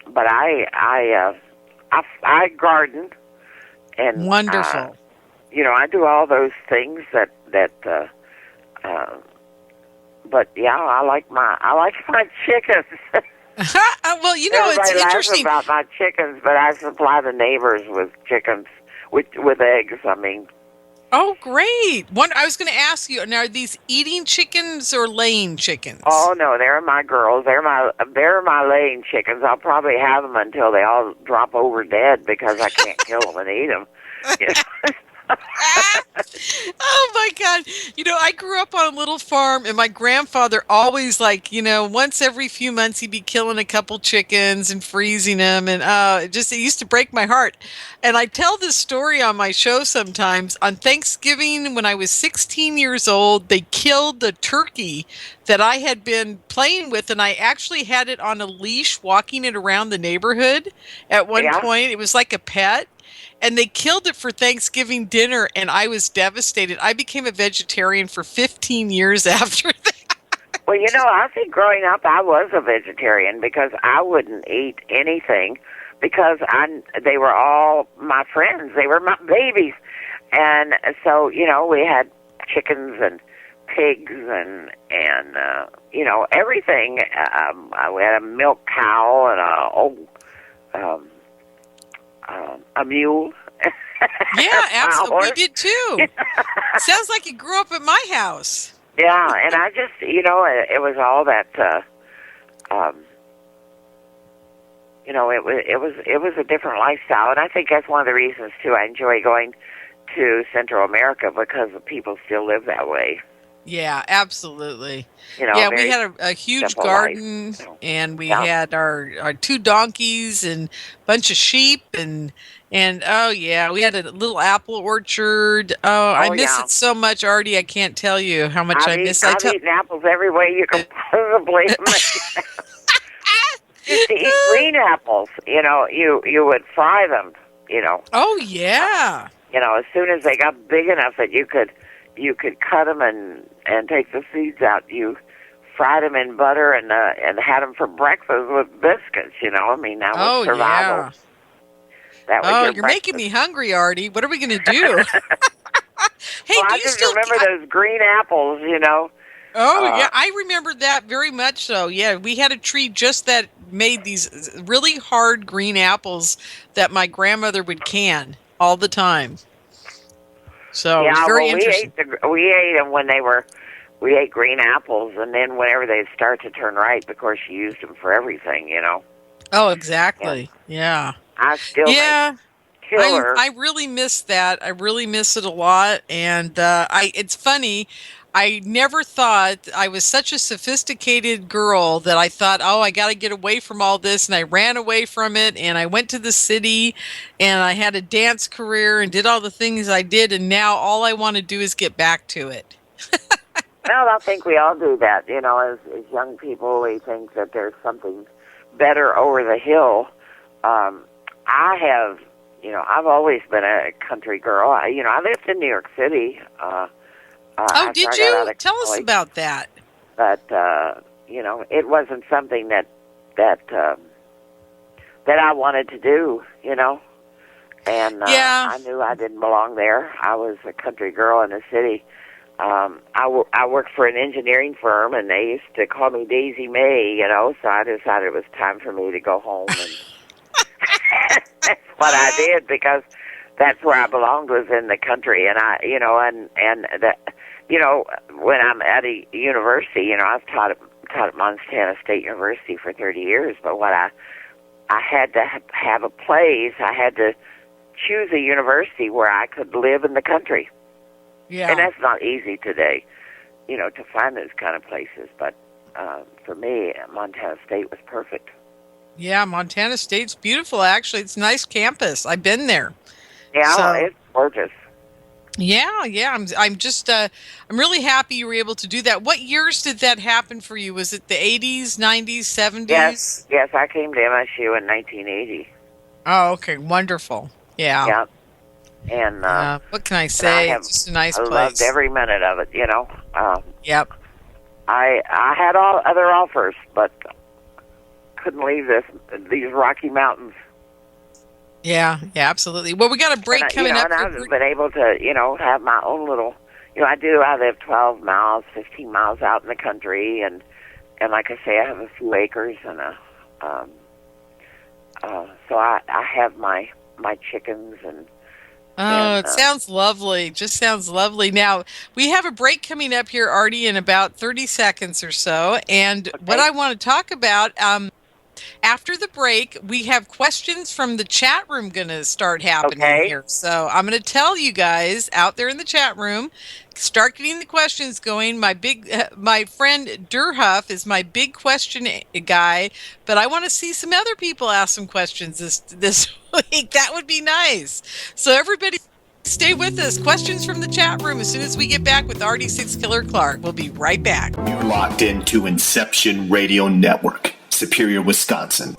but I garden, and wonderful. I do all those things that. But yeah, I like my chickens. Well, Everybody it's interesting about my chickens, but I supply the neighbors with chickens with eggs. I mean. Oh, great! I was going to ask you: now, are these eating chickens or laying chickens? Oh no, they're my girls. They're my laying chickens. I'll probably have them until they all drop over dead because I can't kill them and eat them. Oh my God. I grew up on a little farm, and my grandfather always once every few months he'd be killing a couple chickens and freezing them, and it used to break my heart. And I tell this story on my show sometimes. On Thanksgiving, when I was 16 years old, they killed the turkey that I had been playing with, and I actually had it on a leash walking it around the neighborhood at one point. It was like a pet. And they killed it for Thanksgiving dinner, and I was devastated. I became a vegetarian for 15 years after that. Well, I think growing up I was a vegetarian because I wouldn't eat anything because they were all my friends. They were my babies. And so, we had chickens and pigs and everything. We had a milk cow and a mule. Yeah, absolutely. We did too. Sounds like you grew up at my house. Yeah, and I just, it was all that, it was a different lifestyle, and I think that's one of the reasons too I enjoy going to Central America because the people still live that way. Yeah, absolutely. We had a huge garden, and we had our 2 donkeys and a bunch of sheep, and we had a little apple orchard. I miss it so much, Ardy. I can't tell you how much I miss it. I've eaten apples every way you can possibly imagine. Just to eat green apples, you would fry them, Oh, yeah. As soon as they got big enough that you could cut them and take the seeds out. You fried them in butter and had them for breakfast with biscuits. I mean, that was survival. Yeah. That was you're making me hungry, Ardy. What are we going to do? Hey, I just remember those green apples. Oh, yeah, I remember that very much so. Yeah, we had a tree just that made these really hard green apples that my grandmother would can all the time. So it was very interesting. We ate them when we ate green apples, and then whenever they start to turn ripe, because she used them for everything, Oh, exactly. Yeah. I still killer. I really miss that. I really miss it a lot. And it's funny. I never thought I was such a sophisticated girl that I thought, oh, I got to get away from all this. And I ran away from it. And I went to the city and I had a dance career and did all the things I did. And now all I want to do is get back to it. Well, I think we all do that. As young people, we think that there's something better over the hill. I've always been a country girl. I lived in New York City. Did you? Tell us about that. But, it wasn't something that I wanted to do, And I knew I didn't belong there. I was a country girl in the city. I worked for an engineering firm, and they used to call me Daisy May, so I decided it was time for me to go home. And that's what I did, because that's where I belonged, was in the country. And when I'm at a university, I've taught at Montana State University for 30 years, but what I had to have a place, I had to choose a university where I could live in the country. Yeah. And that's not easy today, to find those kind of places. But for me, Montana State was perfect. Yeah, Montana State's beautiful, actually. It's a nice campus. I've been there. Yeah, it's gorgeous. Yeah. I'm just, I'm really happy you were able to do that. What years did that happen for you? Was it the 80s, 90s, 70s? Yes, I came to MSU in 1980. Oh, okay, wonderful. Yeah. Yeah. And what can I say? It's just a nice place. I loved every minute of it, Yep. I had all other offers, but couldn't leave these Rocky Mountains. Yeah, absolutely. Well, we got a break coming up. And I've been able to, have my own little, I live 12 miles, 15 miles out in the country, and like I say, I have a few acres, and so I have my chickens and. It sounds lovely. Just sounds lovely. Now, we have a break coming up here, Ardy, in about 30 seconds or so. And what I want to talk about, after the break, we have questions from the chat room going to start happening here. So I'm going to tell you guys out there in the chat room, start getting the questions going. My friend Durhuff is my big question guy, but I want to see some other people ask some questions this week. That would be nice. So everybody stay with us. Questions from the chat room as soon as we get back with Ardy SIXKILLER Clarke. We'll be right back. You're locked into Inception Radio Network, Superior, Wisconsin.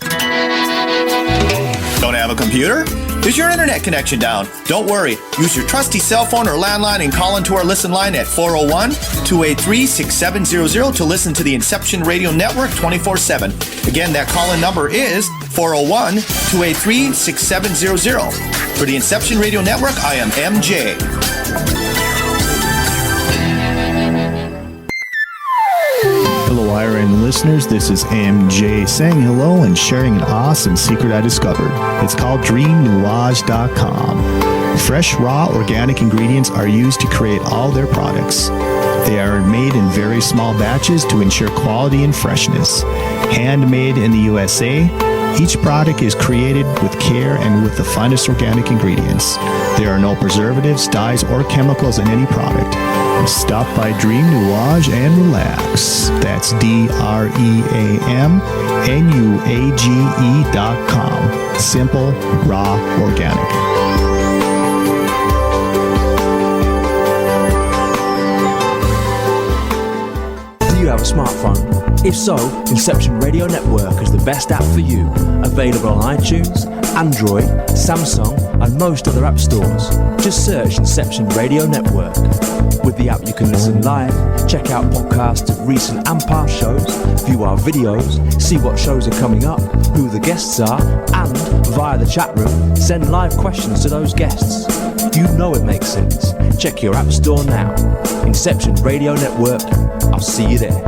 Don't have a computer? Is your internet connection down? Don't worry. Use your trusty cell phone or landline and call into our listen line at 401-283-6700 to listen to the Inception Radio Network 24/7. Again, that call-in number is 401-283-6700. For the Inception Radio Network, I am MJ. Hello, IRN listeners. This is MJ saying hello and sharing an awesome secret I discovered. It's called DreamNouage.com. Fresh, raw, organic ingredients are used to create all their products. They are made in very small batches to ensure quality and freshness. Handmade in the USA, each product is created with care and with the finest organic ingredients. There are no preservatives, dyes, or chemicals in any product. Stop by Dream Nuage and relax. That's DreamNuage.com. Simple, raw, organic. Do you have a smartphone? If so, Inception Radio Network is the best app for you. Available on iTunes, Android, Samsung, and most other app stores. Just search Inception Radio Network. With the app you can listen live, check out podcasts of recent and past shows, view our videos, see what shows are coming up, who the guests are, and, via the chat room, send live questions to those guests. You know it makes sense. Check your app store now. Inception Radio Network. I'll see you there.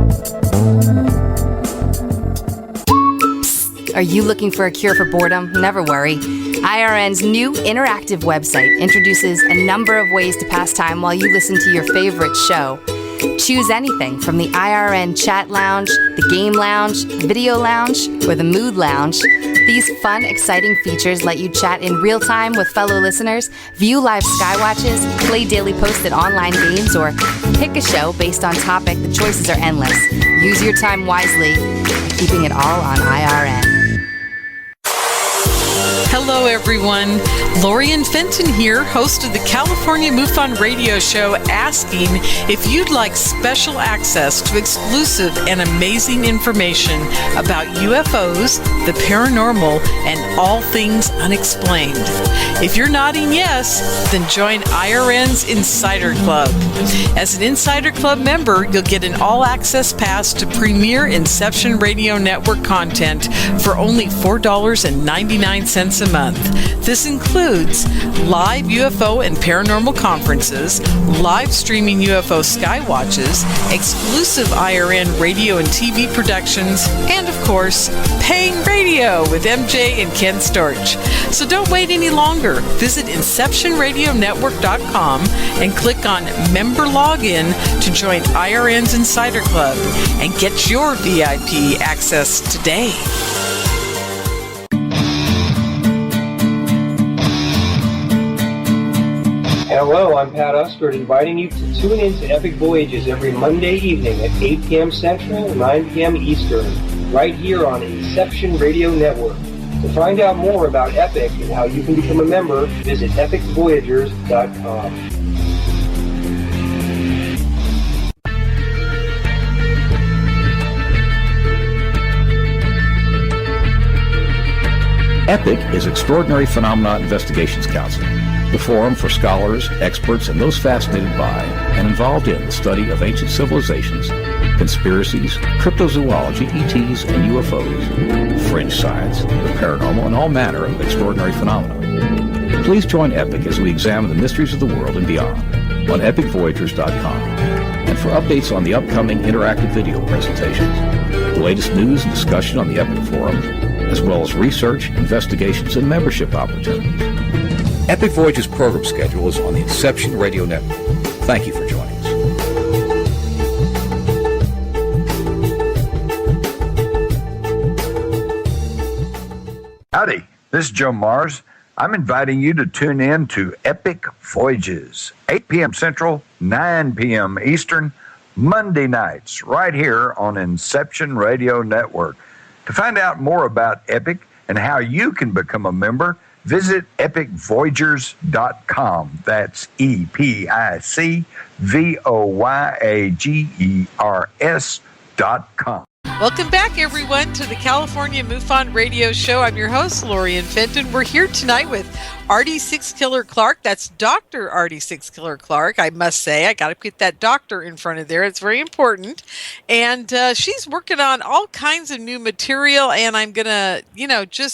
Are you looking for a cure for boredom? Never worry. IRN's new interactive website introduces a number of ways to pass time while you listen to your favorite show. Choose anything from the IRN chat lounge, the game lounge, video lounge, or the mood lounge. These fun, exciting features let you chat in real time with fellow listeners, view live skywatches, play daily posted online games, or pick a show based on topic. The choices are endless. Use your time wisely, keeping it all on IRN. Hello, everyone. Lorien Fenton here, host of the California MUFON Radio Show, asking if you'd like special access to exclusive and amazing information about UFOs, the paranormal, and all things unexplained. If you're nodding yes, then join IRN's Insider Club. As an Insider Club member, you'll get an all-access pass to premier Inception Radio Network content for only $4.99 a month. This includes live UFO and paranormal conferences, live streaming UFO skywatches, exclusive IRN radio and TV productions, and of course, paying radio with MJ and Ken Storch. So don't wait any longer. Visit InceptionRadioNetwork.com and click on Member Login to join IRN's Insider Club and get your VIP access today. Hello, I'm Pat Usford, inviting you to tune in to Epic Voyages every Monday evening at 8 p.m. Central, 9 p.m. Eastern, right here on Inception Radio Network. To find out more about Epic and how you can become a member, visit epicvoyagers.com. EPIC is Extraordinary Phenomena Investigations Council, the forum for scholars, experts, and those fascinated by and involved in the study of ancient civilizations, conspiracies, cryptozoology, ETs, and UFOs, fringe science, the paranormal, and all manner of extraordinary phenomena. Please join EPIC as we examine the mysteries of the world and beyond on epicvoyagers.com. And for updates on the upcoming interactive video presentations, the latest news and discussion on the EPIC forum, as well as research, investigations, and membership opportunities. Epic Voyages program schedule is on the Inception Radio Network. Thank you for joining us. Howdy, this is Joe Mars. I'm inviting you to tune in to Epic Voyages, 8 p.m. Central, 9 p.m. Eastern, Monday nights, right here on Inception Radio Network. To find out more about Epic and how you can become a member, visit epicvoyagers.com. That's epicvoyagers.com. Welcome back, everyone, to the California MUFON Radio Show. I'm your host, Lorien Fenton. We're here tonight with Ardy SIXKILLER Clarke. That's Dr. Ardy SIXKILLER Clarke, I must say. I got to put that doctor in front of there. It's very important. And she's working on all kinds of new material, and I'm going to,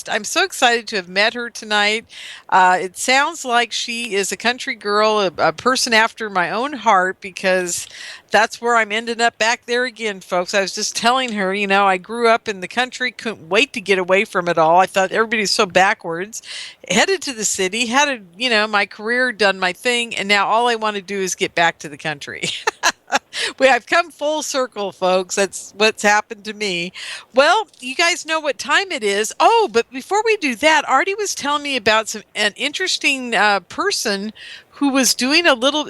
I'm so excited to have met her tonight. It sounds like she is a country girl, a person after my own heart, because that's where I'm ending up back there again, folks. I was just telling her, I grew up in the country, couldn't wait to get away from it all. I thought everybody's so backwards. Headed to the city, had my career, done my thing, and now all I want to do is get back to the country. I've come full circle, folks. That's what's happened to me. Well, you guys know what time it is. Oh, but before we do that, Ardy was telling me about an interesting person who was doing a little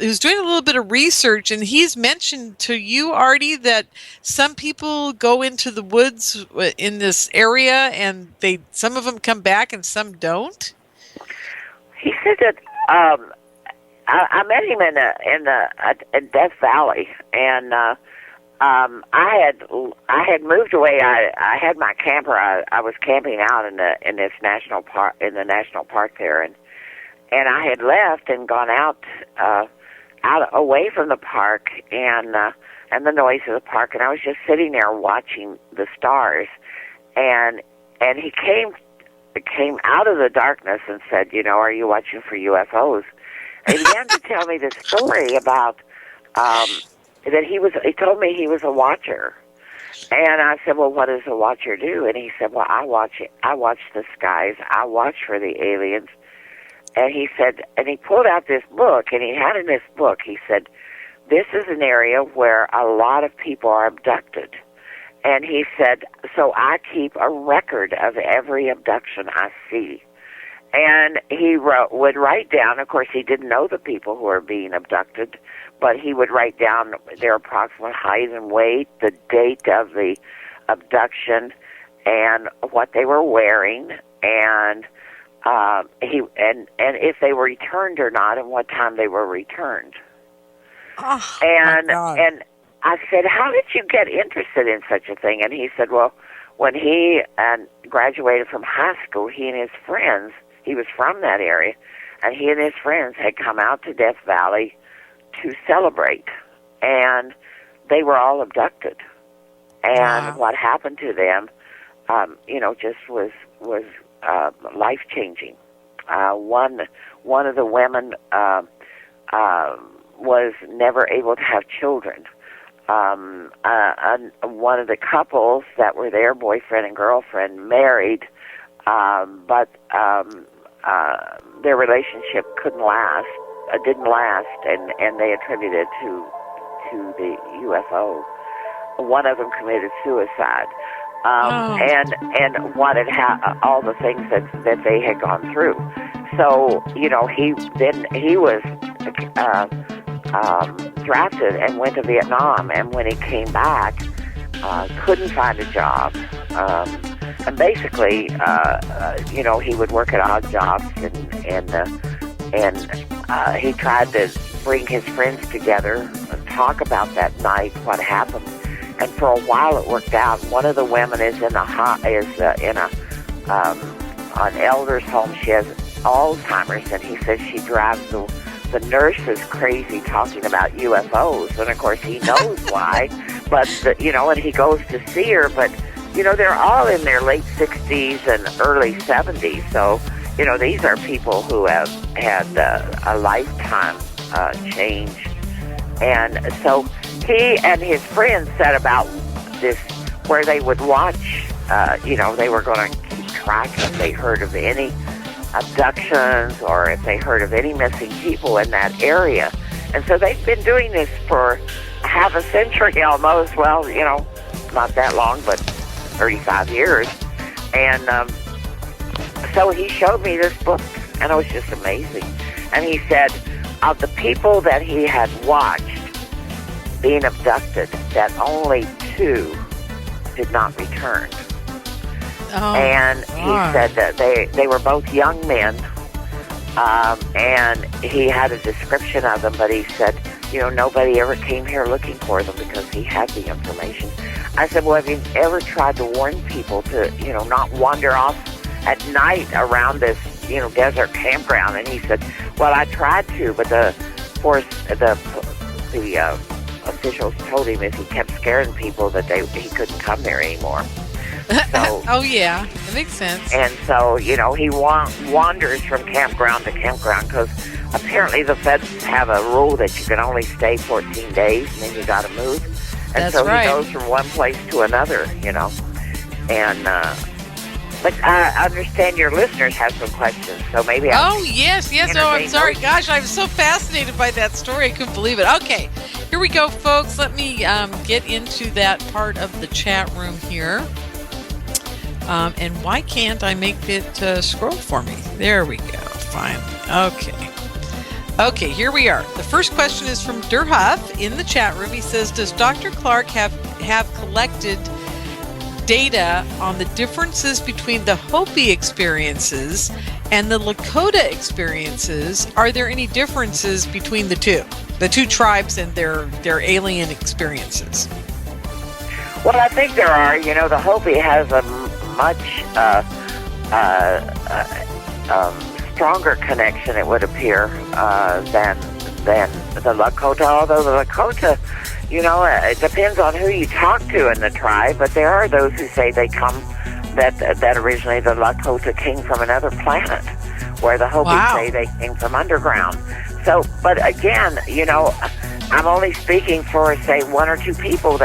bit of research, and he's mentioned to you, Ardy, that some people go into the woods in this area, and some of them come back and some don't. He said that I met him in Death Valley, and I had moved away. I had my camper. I was camping out in this national park, in the national park there, and I had left and gone out away from the park and the noise of the park, and I was just sitting there watching the stars, and he came out of the darkness and said, you know, are you watching for UFOs? And he began to tell me this story about that he told me he was a watcher. And I said, well, what does a watcher do? And he said, well, I watch the skies. I watch for the aliens. And he said, and he pulled out this book, and he had in this book, he said, this is an area where a lot of people are abducted. And he said, so I keep a record of every abduction I see. And he would write down, of course, he didn't know the people who were being abducted, but he would write down their approximate height and weight, the date of the abduction, and what they were wearing, and if they were returned or not, and what time they were returned. Oh, and I said, how did you get interested in such a thing? And he said, well, when he graduated from high school, he and his friends, he was from that area, and he and his friends had come out to Death Valley to celebrate, and they were all abducted. And what happened to them, just was life-changing. One of the women was never able to have children. One of the couples that were there, boyfriend and girlfriend, married, but their relationship didn't last, and they attributed to the UFO. One of them committed suicide, and wanted all the things that they had gone through. So he was drafted and went to Vietnam, and when he came back, couldn't find a job, and basically, he would work at odd jobs, and he tried to bring his friends together and talk about that night, what happened, and for a while it worked out. One of the women is in an elder's home. She has Alzheimer's, and he says she drives the nurses crazy talking about UFOs, and of course he knows why, but and he goes to see her, but they're all in their late 60s and early 70s, so these are people who have had a lifetime change. And so he and his friends set about this, where they would watch, they were going to keep track if they heard of any abductions or if they heard of any missing people in that area. And so they've been doing this for half a century almost. Well, not that long, but 35 years. And so he showed me this book, and it was just amazing. And he said, of the people that he had watched being abducted, that only 2 did not return. And he said that they were both young men, and he had a description of them, but he said, nobody ever came here looking for them because he had the information. I said, well, have you ever tried to warn people to, not wander off at night around this, desert campground? And he said, well, I tried to, but the officials told him if he kept scaring people that he couldn't come there anymore. So, oh yeah, that makes sense. And so, he wanders from campground to campground because apparently the feds have a rule that you can only stay 14 days and then you got to move. And That's so right. He goes from one place to another, And but I understand your listeners have some questions, so maybe yes. Oh, I'm sorry. Gosh, I'm so fascinated by that story. I couldn't believe it. Okay, here we go, folks. Let me get into that part of the chat room here. And why can't I make it scroll for me? There we go. Finally. Okay, here we are. The first question is from Durhuff in the chat room. He says, does Dr. Clarke have collected data on the differences between the Hopi experiences and the Lakota experiences? Are there any differences between the two tribes and their alien experiences? Well, I think there are. You know, the Hopi has a much stronger connection, it would appear, than the Lakota. Although the Lakota, you know, it depends on who you talk to in the tribe. But there are those who say they come that originally the Lakota came from another planet, where the Hopi say they came from underground. So, but again, you know, I'm only speaking for, say, one or two people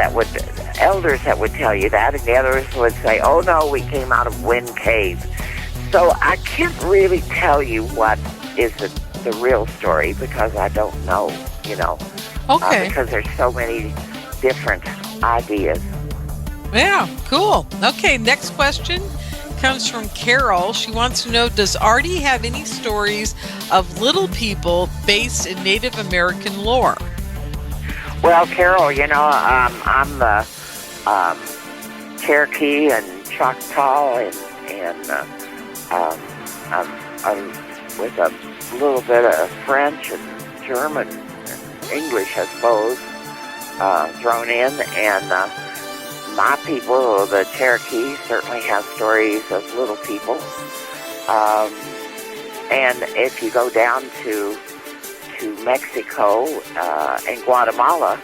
elders that would tell you that, and the others would say, oh no, we came out of Wind Cave. So I can't really tell you what is the real story, because I don't know, you know. Okay. Because there's so many different ideas. Yeah, cool. Okay, next question comes from Carol. She wants to know, does Ardy have any stories of little people based in Native American lore? Well, Carol, you know, I'm the Cherokee and Choctaw, and I'm with a little bit of French and German and English, I suppose, thrown in. And my people, the Cherokee, certainly have stories of little people. And if you go down to Mexico and Guatemala,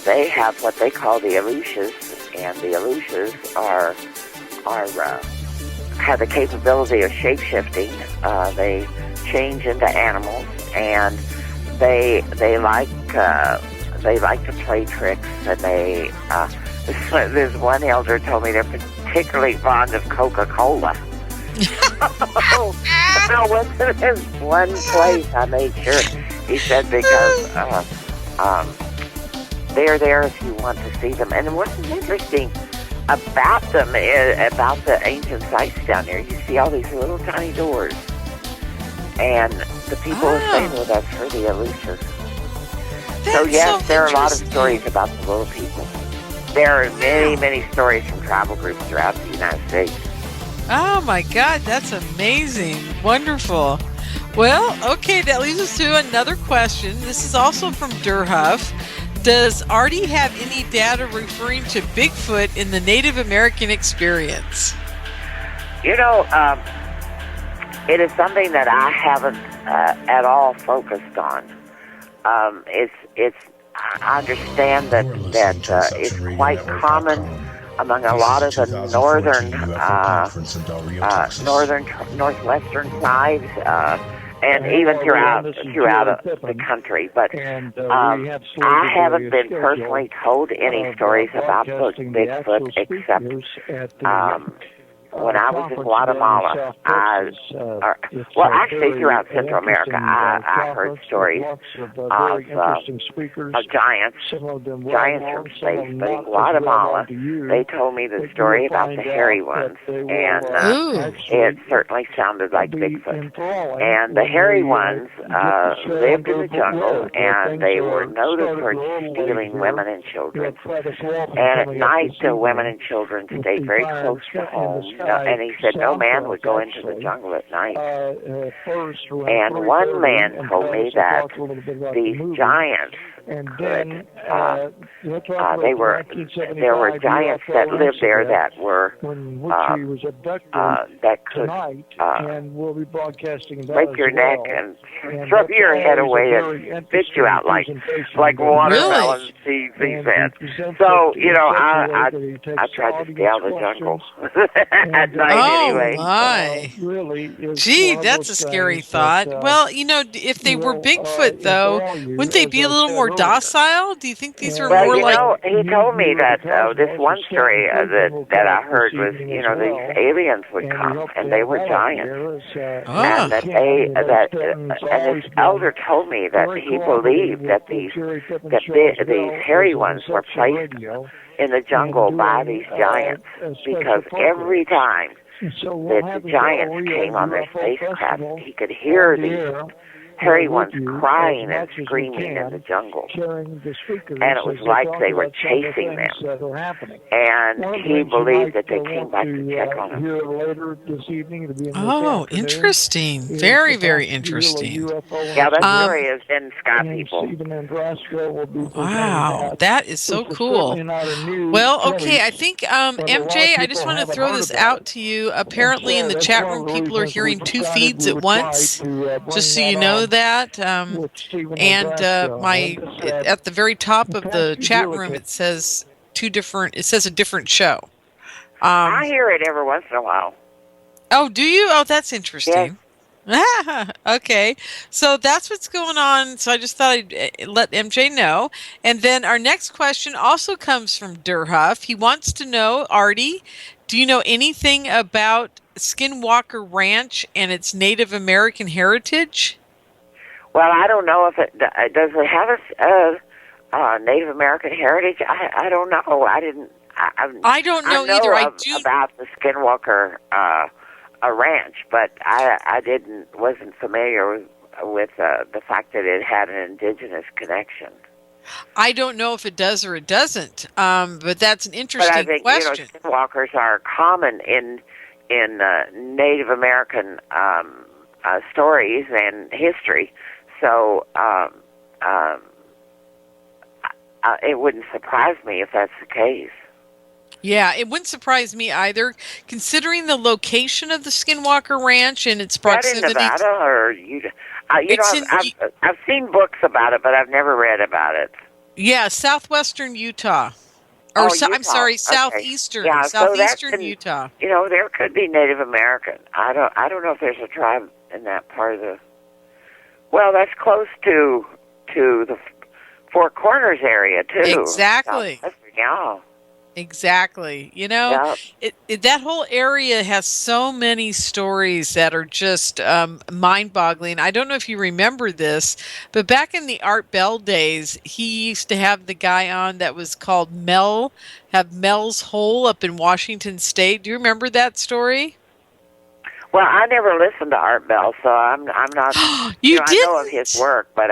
they have what they call the elucidates, and the elucidates are have the capability of shape-shifting. They change into animals, and they like to play tricks. And they there's one elder told me they're particularly fond of Coca-Cola. I went to this one place, I made sure. He said because they're there if you want to see them. And what's interesting about them, about the ancient sites down there, you see all these little tiny doors. And the people are staying with us for the elusive. So yes, there are a lot of stories about the little people. There are many, many stories from tribal groups throughout the United States. Oh my God, that's amazing. Wonderful. Well, okay, that leads us to another question. This is also from Durhuff. Does Ardy have any data referring to Bigfoot in the Native American experience? You know, it is something that I haven't at all focused on. I understand that it's quite common among a lot of the northwestern tribes, and even throughout the country. But I haven't been personally told any stories about Bigfoot, except when I was in Guatemala, actually throughout Central America, I heard stories of giants from space. But in Guatemala, they told me the story about the hairy ones, and it certainly sounded like Bigfoot. And the hairy ones lived in the jungle, and they were noted for stealing women and children. And at night, the women and children stayed very close to home. And he said no man would go into the jungle at night. And one man told me that these giants could, there were giants that lived there that were, that could break your neck and throw your head away and spit you out like watermelon seeds, he said. So, you know, I tried to stay out of the jungle at night anyway. My. Gee, that's a scary thought. Well, you know, if they were Bigfoot, though, wouldn't they be a little more docile? Do you think these are more like... Well, you know, he told me that this one story that I heard was, you know, these aliens would come, and they were giants. And that and this elder told me that he believed that these hairy ones were placed in the jungle by these giants, because every time that the giants came on their spacecraft, he could hear hairy ones crying and screaming in the jungle. And it was like they were chasing them. And he believed that they came back to check on him. Oh, interesting. Very, very interesting. Yeah, that story is in Sky People. Wow, that is so cool. Well, okay, I think, MJ, I just want to throw this out to you. Apparently in the chat room, people are hearing two feeds at once, just so you know that. At the very top of the chat room, it says a different show. I hear it every once in a while. Oh, do you? Oh, that's interesting. Yes. Okay, so that's what's going on. So I just thought I'd let MJ know. And then our next question also comes from Durhuff. He wants to know, Ardy, do you know anything about Skinwalker Ranch and its Native American heritage? Well, I don't know if it does. It have a Native American heritage? I don't know. I don't know either. I do about the Skinwalker ranch, but I wasn't familiar with the fact that it had an indigenous connection. I don't know if it does or it doesn't, but that's an interesting but I think, question. Skinwalkers are common in Native American stories and history, so it wouldn't surprise me if that's the case. Yeah, it wouldn't surprise me either, considering the location of the Skinwalker Ranch and its proximity. Is that in Nevada or I've seen books about it, but I've never read about it. Yeah, southwestern Utah. Utah. I'm sorry, southeastern. Yeah, southeastern Utah. There could be Native American. I don't know if there's a tribe in that part of the. Well, that's close to the Four Corners area too. Exactly. Yeah. Exactly. That whole area has so many stories that are just mind-boggling. I don't know if you remember this, but back in the Art Bell days, he used to have the guy on that was called Mel's Hole up in Washington State. Do you remember that story? Well, I never listened to Art Bell, so I'm not. I know of his work, but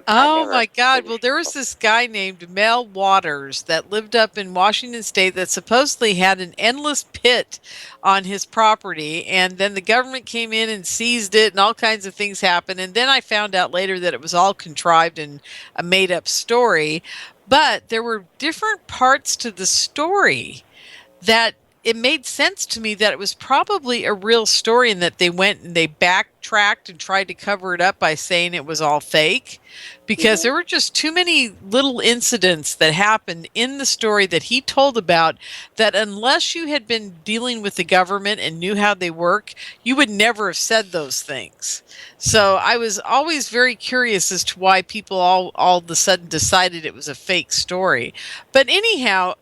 Oh my God! Well, there was this guy named Mel Waters that lived up in Washington State that supposedly had an endless pit on his property, and then the government came in and seized it, and all kinds of things happened. And then I found out later that it was all contrived and a made-up story. But there were different parts to the story that it made sense to me that it was probably a real story, and that they went and they backtracked and tried to cover it up by saying it was all fake, because there were just too many little incidents that happened in the story that he told about that unless you had been dealing with the government and knew how they work, you would never have said those things. So I was always very curious as to why people all of a sudden decided it was a fake story. But anyhow,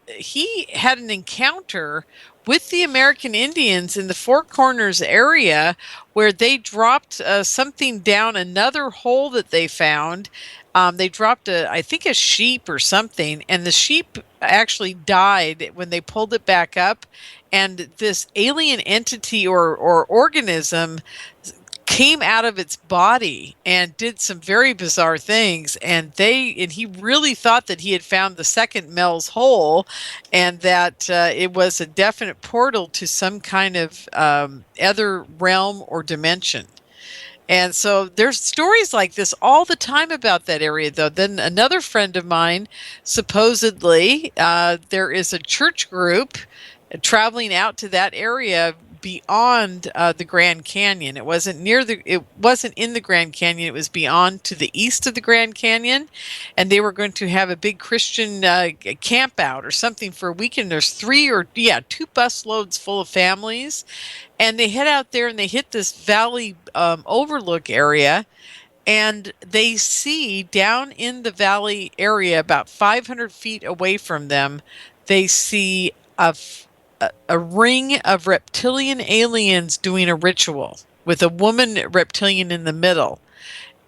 he had an encounter with the American Indians in the Four Corners area where they dropped something down another hole that they found. They dropped I think a sheep or something, and the sheep actually died when they pulled it back up, and this alien entity or organism came out of its body and did some very bizarre things, and he really thought that he had found the second Mel's Hole, and that it was a definite portal to some kind of other realm or dimension. And so there's stories like this all the time about that area, though. Then another friend of mine, supposedly, there is a church group traveling out to that area beyond the Grand Canyon. It wasn't in the Grand Canyon. It was beyond to the east of the Grand Canyon, and they were going to have a big Christian camp out or something for a weekend. There's 2 bus loads full of families, and they head out there and they hit this valley overlook area, and they see down in the valley area, about 500 feet away from them, they see a ring of reptilian aliens doing a ritual with a woman reptilian in the middle.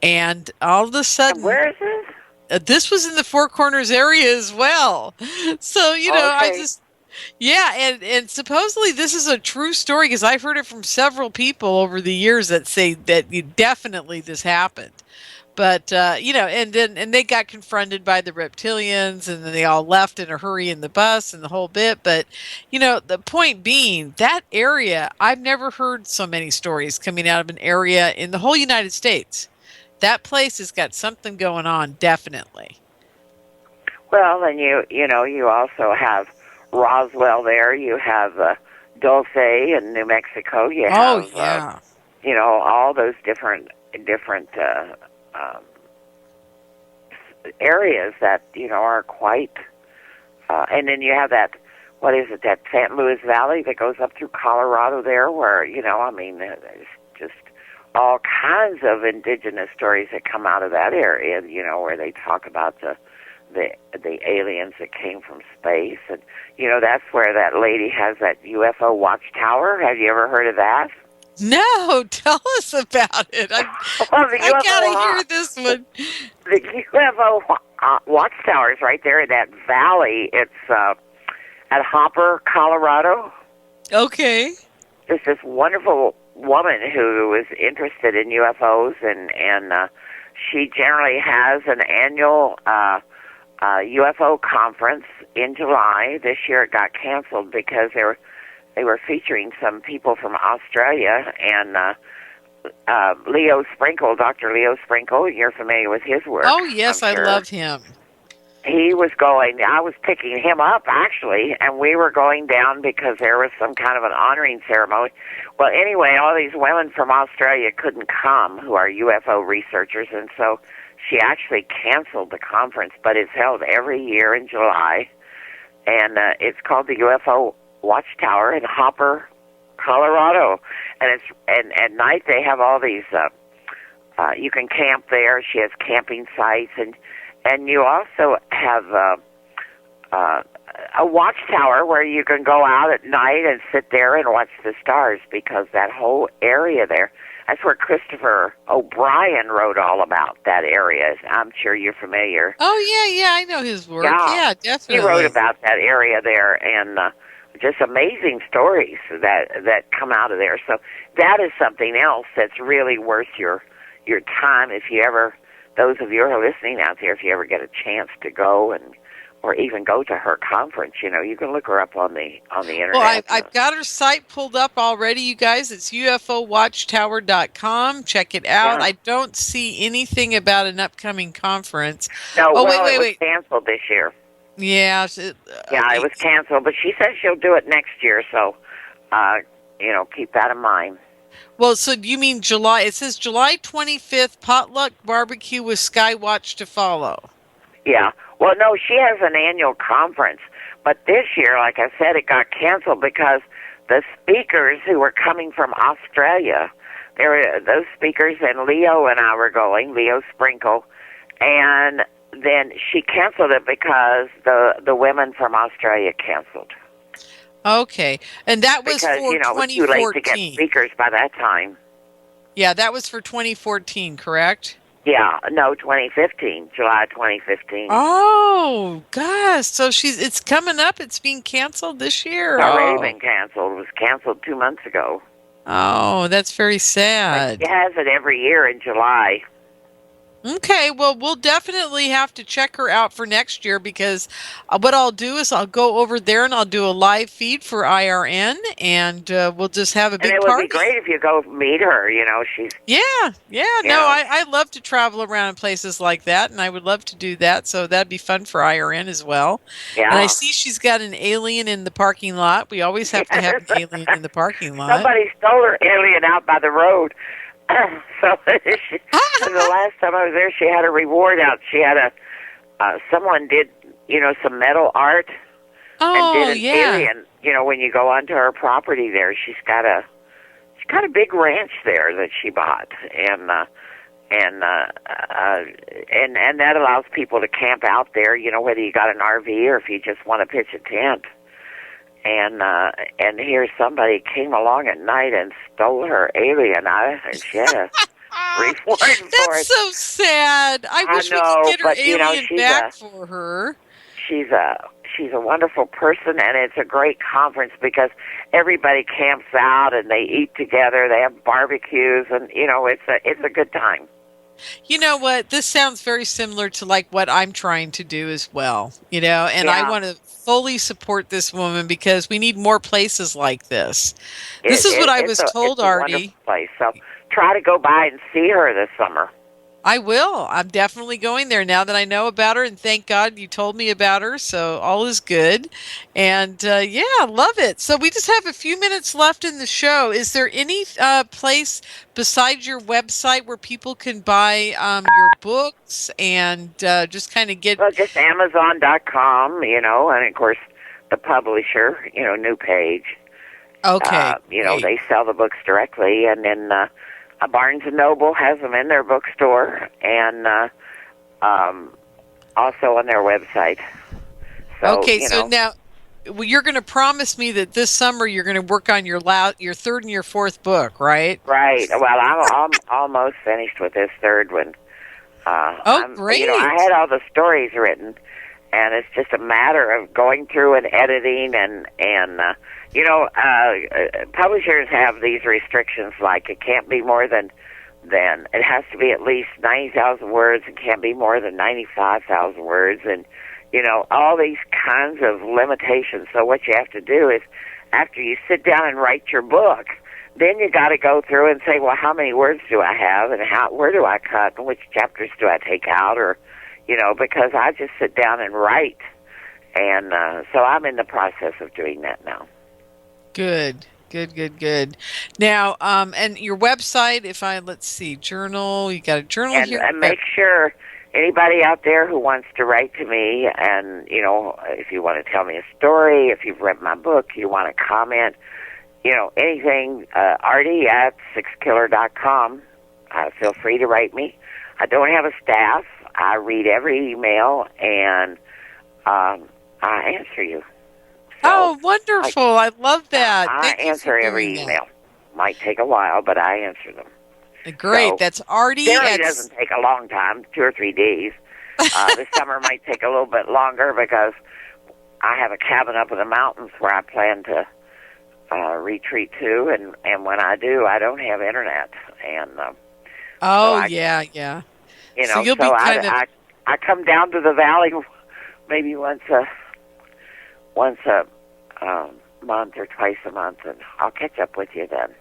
And all of a sudden, where is this? This was in the Four Corners area as well. So, Yeah, and supposedly this is a true story because I've heard it from several people over the years that say that definitely this happened. But and they got confronted by the reptilians, and then they all left in a hurry in the bus and the whole bit. But the point being, that area, I've never heard so many stories coming out of an area in the whole United States. That place has got something going on, definitely. Well, and you also have Roswell there. You have Dulce in New Mexico. You have, all those different areas that are quite. And then you have that. What is it? That St. Louis Valley that goes up through Colorado there, where there's just all kinds of indigenous stories that come out of that area. Where they talk about the aliens that came from space, and that's where that lady has that UFO watchtower. Have you ever heard of that? No, tell us about it. I gotta hear this one. The UFO watchtower is right there in that valley. It's at Hopper, Colorado. Okay. There's this wonderful woman who is interested in UFOs, and she generally has an annual UFO conference in July. This year it got canceled because they were featuring some people from Australia, and Leo Sprinkle, Dr. Leo Sprinkle, you're familiar with his work. Oh, yes, I love him. He was going, I was picking him up, actually, and we were going down because there was some kind of an honoring ceremony. Well, anyway, all these women from Australia couldn't come who are UFO researchers, and so she actually canceled the conference, but it's held every year in July, and it's called the UFO Watchtower in Hopper, Colorado, and at night they have all these. You can camp there. She has camping sites, and you also have a watchtower where you can go out at night and sit there and watch the stars, because that whole area there. That's where Christopher O'Brien wrote all about that area. I'm sure you're familiar. Oh, yeah, I know his work. Yeah, definitely. He wrote about that area there, and just amazing stories that come out of there. So that is something else that's really worth your time if you ever, those of you who are listening out there, if you ever get a chance to go or even go to her conference, you can look her up on the internet. Well, I've got her site pulled up already, you guys. It's UFOWatchtower.com. Check it out. Yeah. I don't see anything about an upcoming conference. No, it was canceled this year. Yeah. It was canceled, but she says she'll do it next year, so, keep that in mind. Well, so you mean July? It says July 25th, potluck barbecue with Skywatch to follow. Yeah. Well, no, she has an annual conference, but this year, like I said, it got canceled because the speakers who were coming from Australia, there were those speakers, and Leo and I were going, Leo Sprinkle, and then she canceled it because the women from Australia canceled. Okay, and that was for 2014. It was too late to get speakers by that time. Yeah, that was for 2014, correct? Yeah, no, 2015, July 2015. Oh, gosh, so it's coming up. It's being canceled this year. It's already been canceled. It was canceled 2 months ago. Oh, that's very sad. But she has it every year in July. Okay, well, we'll definitely have to check her out for next year, because what I'll do is I'll go over there and I'll do a live feed for IRN, and we'll just have a big party. And it would be great if you go meet her, she's... Yeah, no, I love to travel around in places like that, and I would love to do that, so that'd be fun for IRN as well. Yeah. And I see she's got an alien in the parking lot. We always have to have an alien in the parking lot. Somebody stole her alien out by the road. So the last time I was there, she had a reward out. She had someone did, some metal art and did an alien. When you go onto her property there, she's got a big ranch there that she bought, and that allows people to camp out there. Whether you got an RV or if you just want to pitch a tent. And here somebody came along at night and stole her alien out, and she had a reward for it. That's so sad. I wish we could get her alien back for her. She's she's a wonderful person, and it's a great conference because everybody camps out and they eat together. They have barbecues, and it's a good time. You know what? This sounds very similar to like what I'm trying to do as well. And I want to fully support this woman because we need more places like this. This is what I was told, Ardy. It's a wonderful place. So try to go by and see her this summer. I will. I'm definitely going there now that I know about her, and thank God you told me about her, so all is good. And love it. So we just have a few minutes left in the show. Is there any place besides your website where people can buy your books and just kind of get... Well, just Amazon.com, and of course the publisher, new page. Okay. They sell the books directly, and then... Barnes & Noble has them in their bookstore and also on their website. So, so now you're going to promise me that this summer you're going to work on your third and your fourth book, right? Right. Well, I'm almost finished with this third one. Great. I had all the stories written, and it's just a matter of going through and editing and publishers have these restrictions, like it can't be more than it has to be at least 90,000 words and can't be more than 95,000 words, and all these kinds of limitations. So what you have to do is, after you sit down and write your book, then you got to go through and say, well, how many words do I have, and where do I cut, and which chapters do I take out, or because I just sit down and write, and so I'm in the process of doing that now. Good. Now, and your website, let's see, journal, you got a journal here. And make sure anybody out there who wants to write to me, and, if you want to tell me a story, if you've read my book, you want to comment, anything, Ardy at SIXKILLER.com, feel free to write me. I don't have a staff. I read every email, and I answer you. So, wonderful. I love that. I answer every email. Might take a while, but I answer them. Great. So, that's Ardy. It doesn't take a long time, 2 or 3 days. This summer might take a little bit longer because I have a cabin up in the mountains where I plan to retreat to, and when I do, I don't have internet. And so so you'll be I come down to the valley maybe once a month or twice a month, and I'll catch up with you then.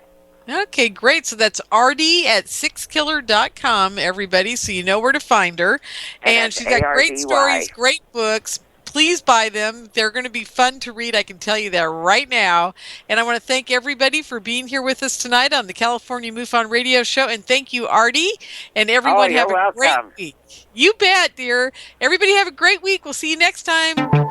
Okay, great. So that's Ardy at SIXKILLER.com, everybody, so you know where to find her. And she's got great stories, great books. Please buy them. They're going to be fun to read. I can tell you that right now. And I want to thank everybody for being here with us tonight on the California MUFON Radio Show. And thank you, Ardy. And everyone have a great week. You bet, dear. Everybody have a great week. We'll see you next time.